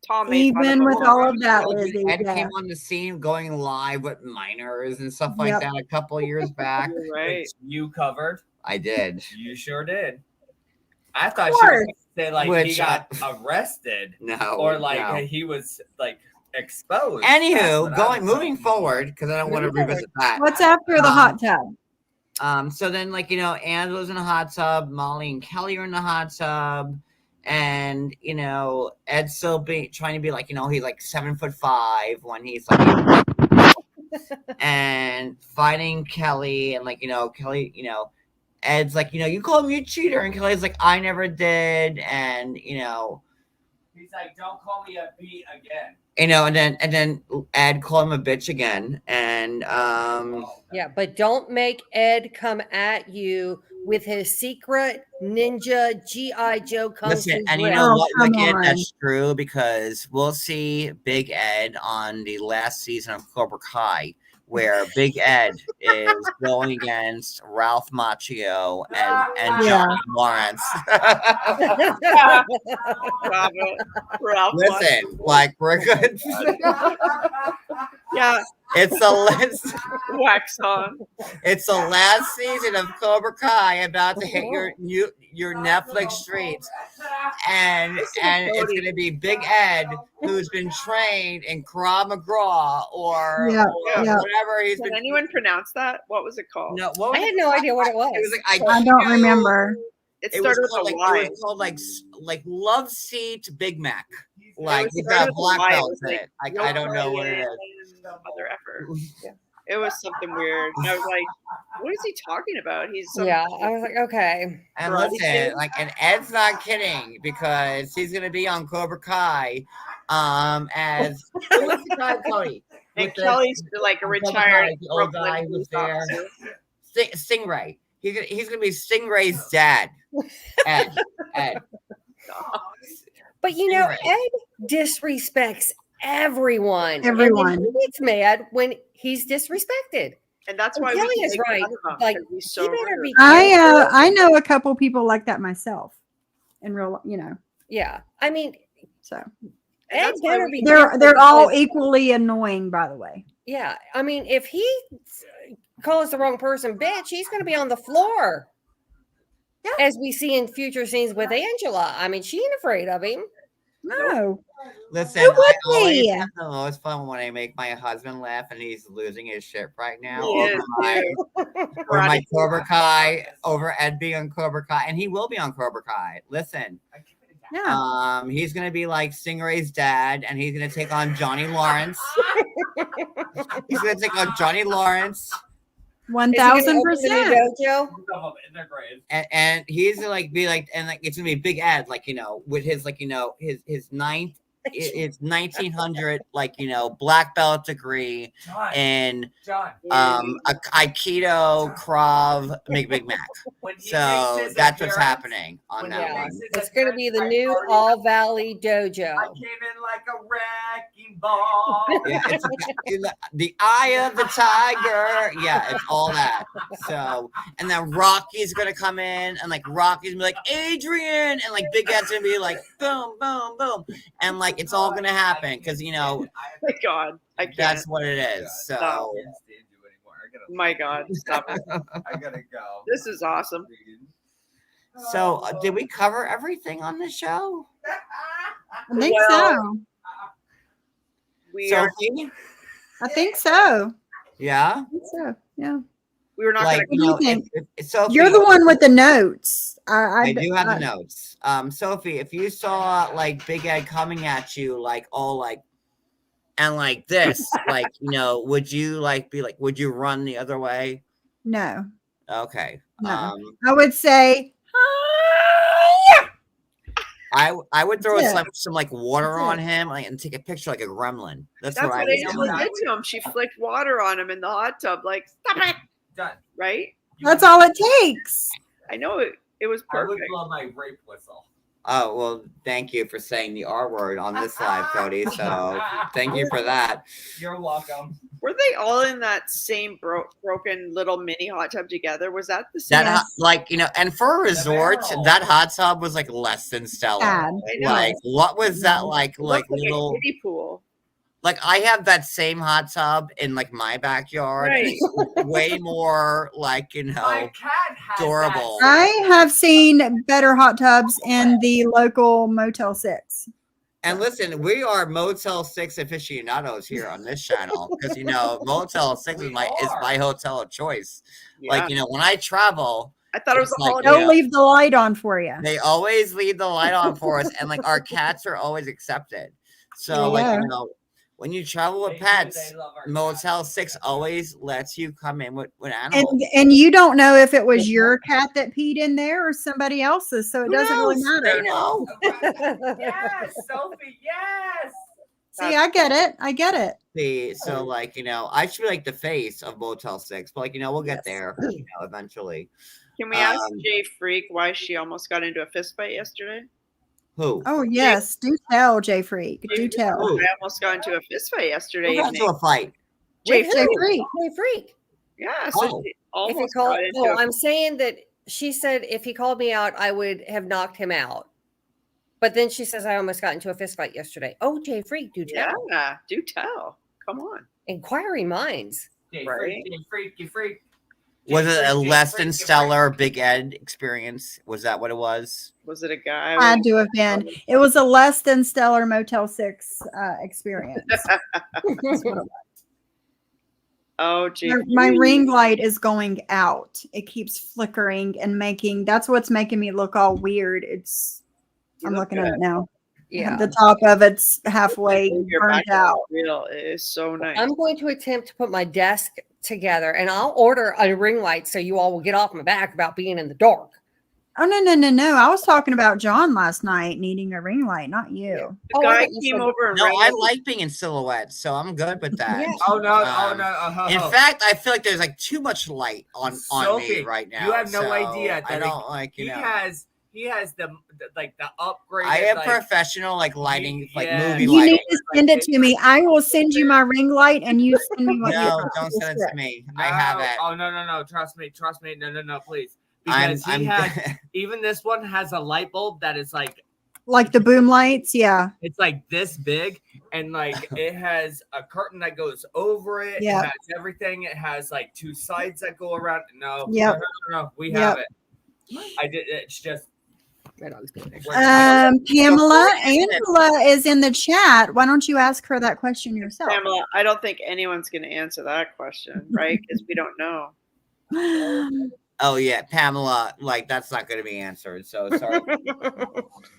Tom made fun Even him with a lot. all of that, Like, Lizzie. Ed Yeah. came on the scene going live with minors and stuff like Yep. that a couple of years back. You're right. Which you covered. I did. You sure did. I thought she was going to say like he Which, got arrested No. or like no. he was like exposed. That's Anywho, what I was moving thinking. forward, because I don't want to Moving revisit that. What's after the hot tub? So then, like, you know, Angela's in a hot tub, Molly and Kelly are in the hot tub, and you know, Ed's still trying to be like, you know, he's like 7'5" when he's like, and fighting Kelly, and like, you know, Kelly, you know, Ed's like, you know, you call me a cheater, and Kelly's like, I never did, and you know, He's like, don't call me a B again. you know, and then Ed called him a bitch again, and Yeah, but don't make Ed come at you with his secret ninja G.I. Joe kung listen, fu and you grip. know Oh, what? come Like, Ed, on. that's true because we'll see Big Ed on the last season of Cobra Kai, where Big Ed is going against Ralph Macchio and Yeah. Johnny Lawrence. Stop it. Ralph Listen, like we're good. Yeah, It's the wax on. it's the last season of Cobra Kai about to hit your Netflix streets, and it's gonna be Big Ed who's been trained in Krav Maga or Yeah, yeah. whatever he's Can been. anyone pronounce that? What was it called? No, what I was had it? no idea what it was. It was like I don't Aikido. remember. It It was started with called a like Y. it was called like Love Seat Big Mac. Like was he's started got with a black Y. It belts was in like it. Like I don't know what it is. Mother effer. Yeah. It was something weird. And I was like, what is he talking about? He's some Yeah, I was like, okay. And Karate listen, Kid? like, and Ed's not kidding because he's gonna be on Cobra Kai, as who was the guy, Cody? and With the- Kelly's like a Cobra retired Kai, the old Brooklyn guy who was police there. officer. Stingray. He's gonna be Stingray's dad. Ed. But you know, Right. Ed disrespects everyone. Everyone. And then he gets mad when he's disrespected. And that's And why Kelly we is make fun right. of him, Like, 'cause he's you so better rude. be careful. I know a couple people like that myself in real, Yeah. I mean, so Ed that's why better we- be they're careful all because- equally annoying, by the way. Yeah. I mean, if he calls the wrong person bitch, he's going to be on the floor. Yeah. As we see in future scenes with Angela. I mean, she ain't afraid of him. No. Listen, Who would I always be? have the most fun when I make my husband laugh and he's losing his shit right now. He is, Or my Cobra Kai over Ed being on Cobra Kai, and he will be on Cobra Kai. Listen, Yeah. he's gonna be like Stingray's dad, and he's gonna take on Johnny Lawrence. He's gonna take on Johnny Lawrence, 1000%. Dojo? and he's gonna like be like, and like it's gonna be Big Ed, like with his his ninth. It's 1900, black belt degree in John, Aikido, Krav, Big Mac. when he So makes his that's what's appearance- happening on when that he Yeah. one. makes his It's going to be the appearance, new I already- All Valley Dojo. I came in like a wrecking ball. Yeah, it's in the eye of the tiger. Yeah, it's all that. So, and then Rocky's gonna come in, and like Rocky's gonna be like Adrian, and like Big Ed's gonna be like boom, boom, boom, and like it's all gonna happen because My God, I can't. that's what it is. Stop. So, I can't stand you anymore. My God, stop it. I gotta go. This is awesome. did we cover everything on the show? I think Well, so. We are. Sophie? I think so. Yeah. I think so. Yeah. We were not Like, going What do you think? Sophie, You're the one with the notes. I do have the notes. Sophie, if you saw like Big Ed coming at you, like all like, and like this, like would you like be like, would you run the other way? No. Okay. No. I would say, I would throw Yeah. some like water That's on it. him, like, and take a picture like a gremlin. That's That's what I what would Angela do. did to him. She flicked water on him in the hot tub. Like, stop it. Done. Right? that's all it takes. I know it. It was I would perfect. blow my rape whistle. Oh, well, thank you for saying the R word on this live, Cody. So thank you for that. You're welcome. Were they all in that same broken little mini hot tub together? Was that the same? That Yes. like, and for a resort, barrel. that hot tub was like less than stellar. Sad. I know. Like, what was that like? It looked like Little, a kiddie pool. like I have that same hot tub in like my backyard. And Right. it's way more like, My cat has adorable. that. I have seen better hot tubs in the local Motel 6. And listen, we are Motel 6 aficionados here on this channel because Motel 6 is We my are. hotel of choice. Yeah. Like, when I travel, I thought it was it's a like, holiday. They'll Yeah. leave the light on for you. they always leave the light on for us, and like our cats are always accepted. So There you like go. when you travel with They do, pets, they love our Motel cats. 6 always lets you come in with animals. And you don't know if it was your cat that peed in there or somebody else's, so it Who doesn't really knows? matter. They know. Yes, Sophie, yes. See, I get it. I get it. See, so like I should be like the face of Motel 6, but like we'll get Yes. there eventually. Can we ask Um, Jay Freak why she almost got into a fist fight yesterday? Who? Oh yes, do tell, Jay Freak. Do Jay tell. Who? I almost got into a fist fight yesterday Who got into evening. a fight? Jay With Jay who? Freak. Jay Freak. Yeah, so Oh. she If he almost called, got into a I'm saying that she said if he called me out, I would have knocked him out. But then she says I almost got into a fist fight yesterday. Oh, Jay Freak, do tell. Yeah, do tell. Come on. Inquiring minds. Jay Right. freak, Jay freak, you freak. Was Jay it a freak, Jay less freak, than you freak. stellar Big Ed experience? Was that what it was? Was it a guy? Had to have been. It was a less than stellar Motel 6 experience. That's what it was. Oh, Jay. My ring light is going out. It keeps flickering and that's what's making me look all weird. You I'm look looking at it now. Yeah. The top of it's halfway Your burnt back out. Real. It is so nice. I'm going to attempt to put my desk together and I'll order a ring light so you all will get off my back about being in the dark. Oh no. I was talking about John last night needing a ring light, not you. The Oh, I guy thought you came said- over and No, rang I up the- like being in silhouette, so I'm good with that. Yeah. Oh no! Oh Um, no! In fact, I feel like there's like too much light on me Sophie, right now. you have no so idea I that don't like he has the upgrade. I have like, professional like lighting, like Yeah. movie You lighting. need to send it to me. I will send you my ring light and you send me what you No, want. don't send it to me. I No, have it. Oh no! Trust me. No, please. I'm. Because he has even this one has a light bulb that is like Like the boom lights, yeah. it's like this big, and like it has a curtain that goes over it. Yep. It has everything. It has like two sides that go around. No, Yep. no, we Yep. have it. I did. It's just. Red Dog's being there. Pamela Angela is in the chat. Why don't you ask her that question yourself? Pamela, I don't think anyone's going to answer that question, right? Because we don't know. Oh yeah, Pamela. Like that's not going to be answered. So sorry.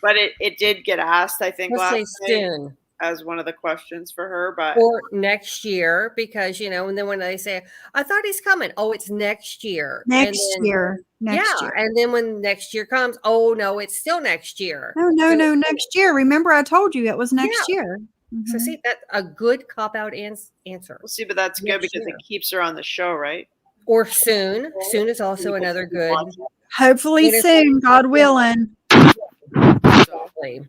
But it did get asked, I think, Let's say last night soon as one of the questions for her. But or next year because and then when they say I thought he's coming, oh, it's next year. And Next then- year. Next yeah, year. and then when next year comes, oh no, it's still next year. No, next year. Remember, I told you it was next year. So Mhm. see, that's a good cop out answer. we'll see. But that's good Next because year. it keeps her on the show, right? Or soon. Soon is also another good. Hopefully It is- soon, God willing. Hopefully.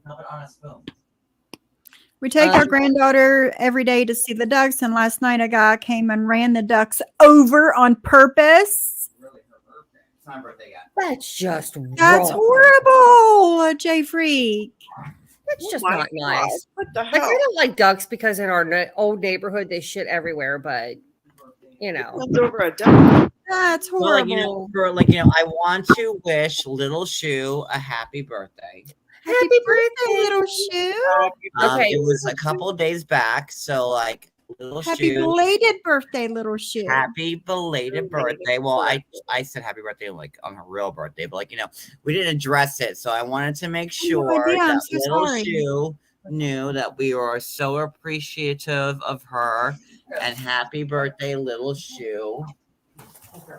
We take our Um, granddaughter every day to see the ducks, and last night a guy came and ran the ducks over on purpose. Really, her birthday. It's my birthday yet. That's just That's wrong. horrible, Jay Freak. That's Oh just my not nice. God, what the Like I hell? don't like ducks because in our old neighborhood they shit everywhere, but Runs over a duck. That's Well, horrible. I want to wish Little Shoe a happy birthday. Happy birthday, little shoe. Okay. It was a couple of days back, so like Little Happy Shoe. belated birthday, little shoe. Happy belated birthday. Well, I said happy birthday like on her real birthday, but like we didn't address it, so I wanted to make sure idea. I'm that so Little sorry. Shoe knew that we were so appreciative of her. And happy birthday, Little Shoe.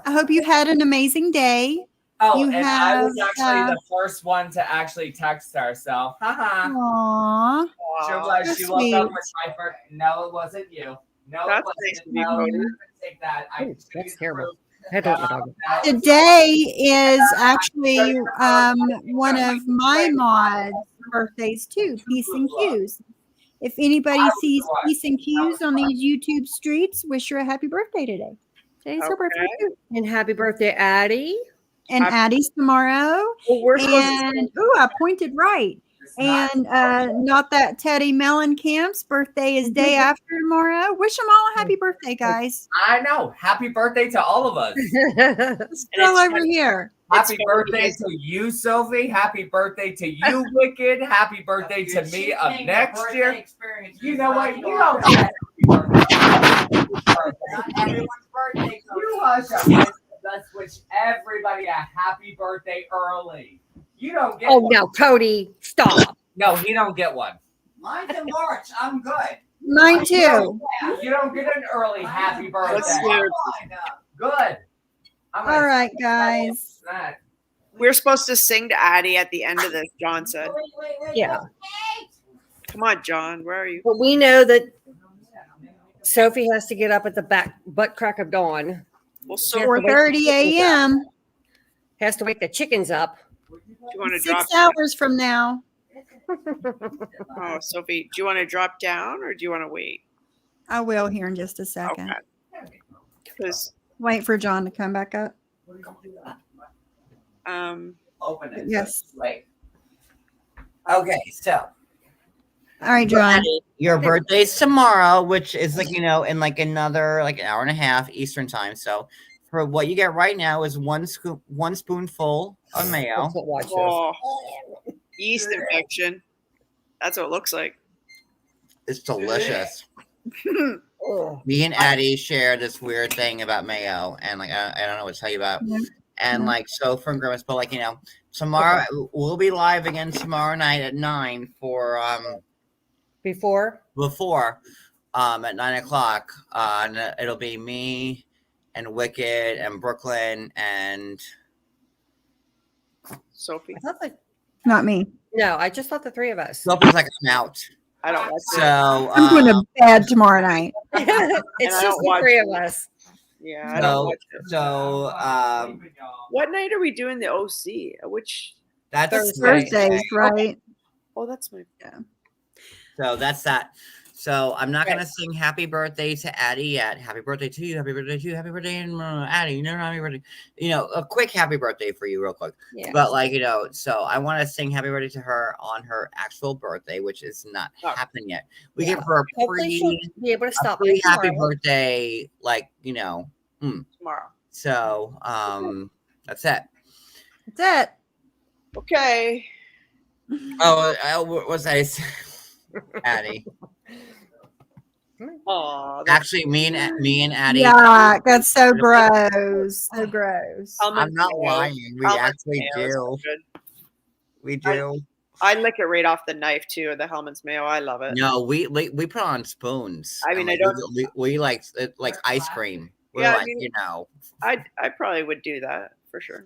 I hope you had an amazing day. Oh, You and I was have, actually the first one to actually text her. So, haha. Aww. She was like, so she woke sweet. up with my birthday. No, it wasn't you. No, That's it wasn't. nice to be No, voted. you can take that. Ooh, that's terrible. I don't know. Today is actually one of my mods' birthdays too, Peace and Cues. If anybody sees Peace and Cues on these YouTube streets, wish her a happy birthday today. Today's her birthday too. And happy birthday, Addie. And Addie's tomorrow. Well, we're supposed And I pointed right. And not that Teddy Mellencamp's birthday is day after tomorrow. Wish them all a happy birthday, guys. I know. Happy birthday to all of us. Girl over here. Happy birthday to you, Sophie. Happy birthday to you, Wicked. Happy birthday to me of next year. You know what? You don't get everyone's birthday. You hush up. Let's wish everybody a happy birthday early. You don't get Oh, one. no, Cody, stop. No, he don't get one. Mine's in March. I'm good. Mine too. You don't get an early happy birthday. That's weird. Good. I'm gonna All right, say guys. that. We're supposed to sing to Addie at the end of this, John said. Yeah. Come on, John. Where are you? But we know that Sophie has to get up at the butt crack of dawn. Well, so Yeah. 4:30 a.m. Has to wake the chickens up. do you want to drop 6 hours from now. Oh, Sophie, do you want to drop down or do you want to wait? I will here in just a second. Okay. Because Wait for John to come back up. Open it. Yes. Wait. Okay, so All right, John. Your birthday's tomorrow, which is like, you know, in like another like an hour and a half Eastern time. So for what you get right now is one spoonful of mayo. That's what watch is. oh, yeast infection. That's what it looks like. It's delicious. Ugh. Me and Addie share this weird thing about mayo, and like I don't know what to tell you about. Yeah. And like so from Grimace, but like, you know, tomorrow we'll be live again tomorrow night at 9 for Before? before at 9 o'clock. And it'll be me and Wicked and Brooklyn and Sophie. I thought like, Not me. no, I just thought the three of us. Sophie's like I'm out. I don't watch it. So I'm going to bed tomorrow night. It's I just don't the watch three it. of us. Yeah, I don't watch it. so What night are we doing the OC? Which? that's Thursdays, right? Oh, that's my. So that's that. So I'm not gonna sing happy birthday to Addie yet. Happy birthday to you. Happy birthday to you. Happy birthday, Addie. You know, happy birthday. You know, a quick happy birthday for you, real quick. Yeah. But like, you know, so I want to sing happy birthday to her on her actual birthday, which is not Oh. happening yet. We Yeah. give her a Hopefully she'll be able to stop pre me happy tomorrow. birthday, like, you know. Tomorrow. So that's it. That's it. Okay. Oh, what was I saying? Addie. Oh, Actually, me and Addie. Yeah, that's so gross. So gross. I'm not lying. We actually do. We do. I lick it right off the knife too. The Hellman's mayo. I love it. No, we put on spoons. I mean, and, I like, don't- we like it like ice cream. We're Yeah, I like, mean- you know. I probably would do that for sure.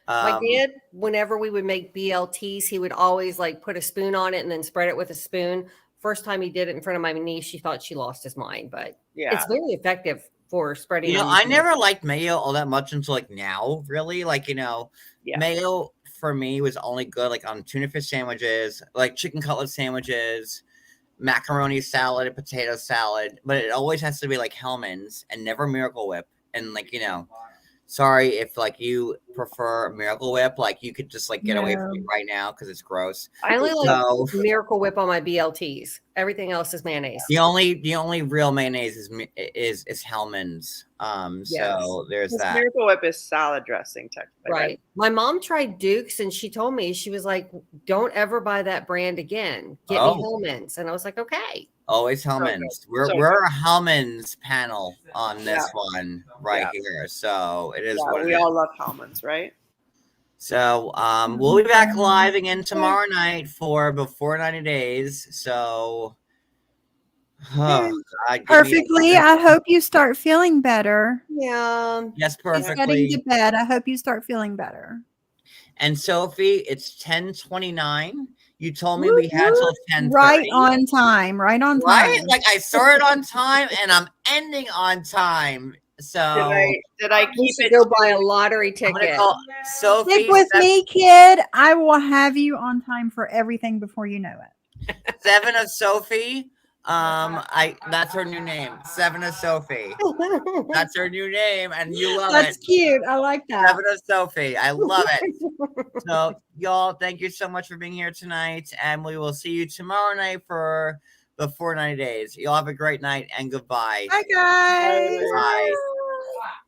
My dad, whenever we would make BLTs, he would always like put a spoon on it and then spread it with a spoon. First time he did it in front of my niece, she thought she lost his mind, but Yeah. it's very effective for spreading. You know, on I YouTube. never liked mayo all that much until like now, really. Like, you know, Yeah. mayo for me was only good like on tuna fish sandwiches, like chicken cutlet sandwiches, macaroni salad, and potato salad. But it always has to be like Hellman's and never Miracle Whip. And like, you know, sorry if like you prefer Miracle Whip, like you could just like get away from No. it right now because it's gross. I only like So Miracle Whip on my BLTs. Everything else is mayonnaise. the only real mayonnaise is Hellman's. So there's This that. Miracle Whip is salad dressing technically. Right. My mom tried Duke's and she told me, she was like, don't ever buy that brand again. Get Oh. me Hellman's. And I was like, okay. Always Hellman's. We're So we're a Hellman's panel on this Yeah. one right here. So it is Yeah, what it we is. all love Hellman's, right? So we'll be back live again tomorrow night for before 90 days. So oh, God, give me- Perfectly. I hope you start feeling better. Yeah. Yes, It's getting perfectly. to bed. I hope you start feeling better. And Sophie, it's 10:29. You told me we had till 10:30. Right on time. Right on time. Right? Like I started on time and I'm ending on time. So Did I We keep should it? go buy a lottery I'm gonna ticket. call Sophie. Stick with me, kid. I will have you on time for everything before you know it. Seven of Sophie. That's her new name. Seven of Sophie. That's her new name, and you love That's it. cute. I like that. Seven of Sophie. I love it. So, y'all, thank you so much for being here tonight, and we will see you tomorrow night for the 490 days. Y'all have a great night, and goodbye. Bye, guys. Bye.